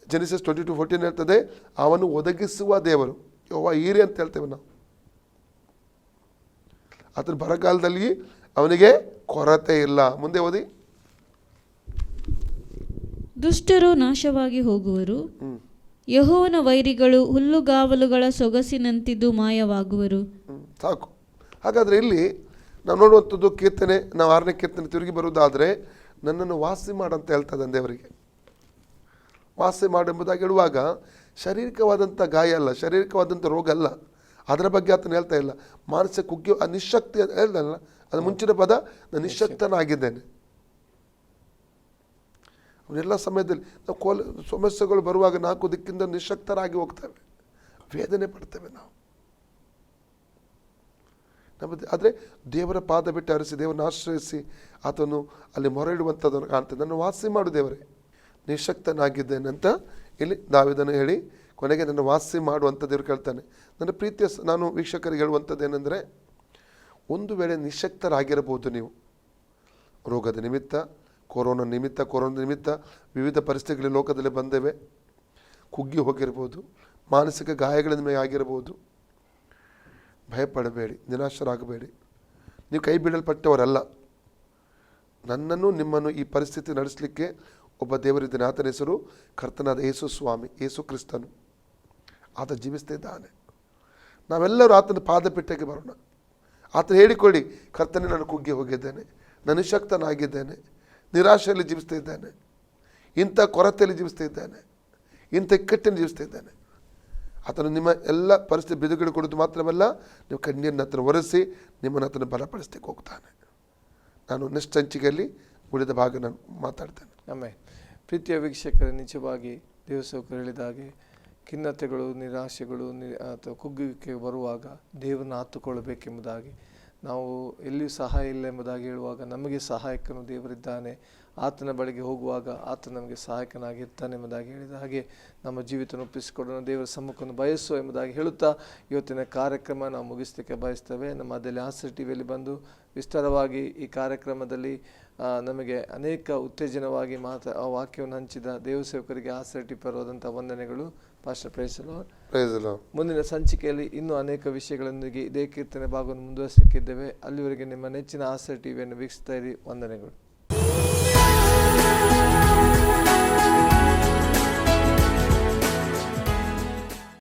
ಜೆನಿಸಿಸ್ 22:14 ಹೇಳ್ತದೆ, ಅವನು ಒದಗಿಸುವ ದೇವರು. ಯೆಹೋವ ಈರೆ ಅಂತ ಹೇಳ್ತೇವೆ ನಾವು. ಆತನ ಬರಗಾಲದಲ್ಲಿ ಅವನಿಗೆ ಕೊರತೆ ಇಲ್ಲ. ಮುಂದೆ ಓದಿ. ದುಷ್ಟರು ನಾಶವಾಗಿ ಹೋಗುವರು, ಯೆಹೋವನ ವೈರಿಗಳು ಹುಲ್ಲುಗಾವಲುಗಳ ಸೊಗಸಿನಂತಿದ್ದು ಮಾಯವಾಗುವರು. ಸಾಕು. ಹಾಗಾದರೆ ಇಲ್ಲಿ ನಾವು ನೋಡುವಂಥದ್ದು ಕೀರ್ತನೆ, ನಾವು 6ನೇ ಕೀರ್ತನೆ ತಿರುಗಿ ಬರುವುದಾದರೆ, ನನ್ನನ್ನು ವಾಸಿ ಮಾಡಂತ ಹೇಳ್ತದೆ ದೇವರಿಗೆ. ವಾಸಿ ಮಾಡೆಂಬುದಾಗಿ ಹೇಳುವಾಗ ಶಾರೀರಿಕವಾದಂಥ ಗಾಯ ಅಲ್ಲ, ಶಾರೀರಿಕವಾದಂಥ ರೋಗ ಅಲ್ಲ, ಅದರ ಬಗ್ಗೆ ಆತನು ಹೇಳ್ತಾ ಇಲ್ಲ. ಮಾನಸಿಕ ಕುಗ್ಗಿ ಆ ನಿಶಕ್ತಿ ಹೇಳ್ದಲ್ಲ, ಅದು ಮುಂಚಿನ ಪದ, ನಾನು ನಿಶಕ್ತನಾಗಿದ್ದೇನೆ. ಅವನ್ನೆಲ್ಲ ಸಮಯದಲ್ಲಿ ನಾವು ಸಮಸ್ಯೆಗಳು ಬರುವಾಗ 4 ದಿಕ್ಕಿಂದ ನಿಶಕ್ತರಾಗಿ ಹೋಗ್ತೇವೆ, ವೇದನೆ ಪಡ್ತೇವೆ ನಾವು. ಆದರೆ ದೇವರ ಪಾದ ಬಿಟ್ಟು ಹರಿಸಿ, ದೇವರನ್ನು ಆಶ್ರಯಿಸಿ ಆತನು ಅಲ್ಲಿ ಮೊರೆ ಇಡುವಂಥದ್ದನ್ನು ಕಾಣ್ತದೆ. ನನ್ನ ವಾಸಿ ಮಾಡು ದೇವರೇ, ನಿಶಕ್ತನಾಗಿದ್ದೇನೆ ಅಂತ ಇಲ್ಲಿ ದಾವೀದನು ಹೇಳಿ ಕೊನೆಗೆ ನನ್ನ ವಾಸಿ ಮಾಡುವಂಥ ದೇವರು ಕೇಳ್ತಾನೆ. ನನ್ನ ಪ್ರೀತಿಯ ನಾನು ವೀಕ್ಷಕರಿಗೆ ಹೇಳುವಂಥದ್ದು ಏನೆಂದರೆ, ಒಂದು ವೇಳೆ ನಿಶಕ್ತರಾಗಿರಬಹುದು ನೀವು, ರೋಗದ ನಿಮಿತ್ತ, ಕೊರೋನಾ ನಿಮಿತ್ತ ವಿವಿಧ ಪರಿಸ್ಥಿತಿಗಳು ಲೋಕದಲ್ಲಿ ಬಂದೇವೆ, ಕುಗ್ಗಿ ಹೋಗಿರ್ಬೋದು, ಮಾನಸಿಕ ಗಾಯಗಳ ನಿಮಗೆ ಆಗಿರಬಹುದು. ಭಯಪಡಬೇಡಿ, ನಿರಾಶರಾಗಬೇಡಿ. ನೀವು ಕೈ ಬಿಡಲ್ಪಟ್ಟವರಲ್ಲ. ನನ್ನನ್ನು ನಿಮ್ಮನ್ನು ಈ ಪರಿಸ್ಥಿತಿ ನಡೆಸಲಿಕ್ಕೆ ಒಬ್ಬ ದೇವರಿದ್ದಾನೆ. ಆತನ ಹೆಸರು ಕರ್ತನಾದ ಯೇಸು ಸ್ವಾಮಿ, ಯೇಸು ಕ್ರಿಸ್ತನು. ಆತ ಜೀವಿಸ್ತಿದ್ದಾನೆ. ನಾವೆಲ್ಲರೂ ಆತನ ಪಾದಪೀಠಕ್ಕೆ ಬರೋಣ. ಆತನ ಹೇಳಿಕೊಳ್ಳಿ, ಕರ್ತನೆ ನಾನು ಕುಗ್ಗಿ ಹೋಗಿದ್ದೇನೆ, ನಾನು ನಿಶಕ್ತನಾಗಿದ್ದೇನೆ, ನಿರಾಶೆಯಲ್ಲಿ ಜೀವಿಸ್ತಾ ಇದ್ದೇನೆ, ಇಂಥ ಕೊರತೆಯಲ್ಲಿ ಜೀವಿಸ್ತಾ ಇದ್ದೇನೆ, ಇಂಥ ಇಕ್ಕಟ್ಟನ್ನು ಜೀವಿಸ್ತಾ ಇದ್ದೇನೆ. ಆತನು ನಿಮ್ಮ ಎಲ್ಲ ಪರಿಸ್ಥಿತಿ ಬಿಡುಗಡೆ ಕೊಡೋದು ಮಾತ್ರವಲ್ಲ, ನೀವು ಕಣ್ಣೀರನ್ನ ಹತ್ರ ಒರೆಸಿ ನಿಮ್ಮನ್ನು ಆತನ ಬಲಪಡಿಸ್ಲಿಕ್ಕೆ ಹೋಗ್ತಾನೆ. ನಾನು ನೆಕ್ಸ್ಟ್ ಸಂಚಿಕೆಯಲ್ಲಿ ಉಳಿದ ಭಾಗ ನಾನು ಮಾತಾಡ್ತೇನೆ. ಆಮೇಲೆ ಪ್ರೀತಿಯ ವೀಕ್ಷಕರೇ, ನಿಜವಾಗಿ ದೇವಸೇವಕರು ಹೇಳಿದ ಹಾಗೆ ಖಿನ್ನತೆಗಳು, ನಿರಾಶೆಗಳು ಅಥವಾ ಕುಗ್ಗುವಿಕೆ ಬರುವಾಗ ದೇವರನ್ನು ಆತುಕೊಳ್ಳಬೇಕೆಂಬುದಾಗಿ, ನಾವು ಎಲ್ಲಿಯೂ ಸಹಾಯ ಇಲ್ಲ ಎಂಬುದಾಗಿ ಹೇಳುವಾಗ ನಮಗೆ ಸಹಾಯಕನು ದೇವರಿದ್ದಾನೆ, ಆತನ ಬಳಿಗೆ ಹೋಗುವಾಗ ಆತ ನಮಗೆ ಸಹಾಯಕನಾಗಿರ್ತಾನೆ ಎಂಬುದಾಗಿ ಹೇಳಿದ ಹಾಗೆ ನಮ್ಮ ಜೀವಿತವನ್ನು ಒಪ್ಪಿಸಿಕೊಡೋಣ, ದೇವರ ಸಮ್ಮುಖವನ್ನು ಬಯಸುವ ಎಂಬುದಾಗಿ ಹೇಳುತ್ತಾ ಇವತ್ತಿನ ಕಾರ್ಯಕ್ರಮ ನಾವು ಮುಗಿಸಲಿಕ್ಕೆ ಬಯಸ್ತೇವೆ. ನಮ್ಮ ಅದರಲ್ಲಿ ಆಸರೆ ಟಿವಿಯಲ್ಲಿ ಬಂದು ವಿಸ್ತಾರವಾಗಿ ಈ ಕಾರ್ಯಕ್ರಮದಲ್ಲಿ ನಮಗೆ ಅನೇಕ ಉತ್ತೇಜನವಾಗಿ ವಾಕ್ಯವನ್ನು ಹಂಚಿದ ದೇವಸೇವಕರಿಗೆ ಆಸರೆ ಟಿವಿ ಪರವಾದಂಥ ವಂದನೆಗಳು. Pastor praise the lord. ಮುಂದಿನ ಸಂಚಿಕೆಯಲ್ಲಿ ಇನ್ನೂ ಅನೇಕ ವಿಷಯಗಳೊಂದಿಗೆ ಇದೇ ಕೀರ್ತನೆ ಭಾಗವನ್ನು ಮುಂದುವರಿಸಲಿಕ್ಕಿದ್ದೇವೆ. ಅಲ್ಲಿವರೆಗೆ ನಿಮ್ಮ ನೆಚ್ಚಿನ ಆಸರೆ ಟಿವಿಯನ್ನು ವೀಕ್ಷಿಸ್ತಾ ಇರಿ. ವಂದನೆಗಳು.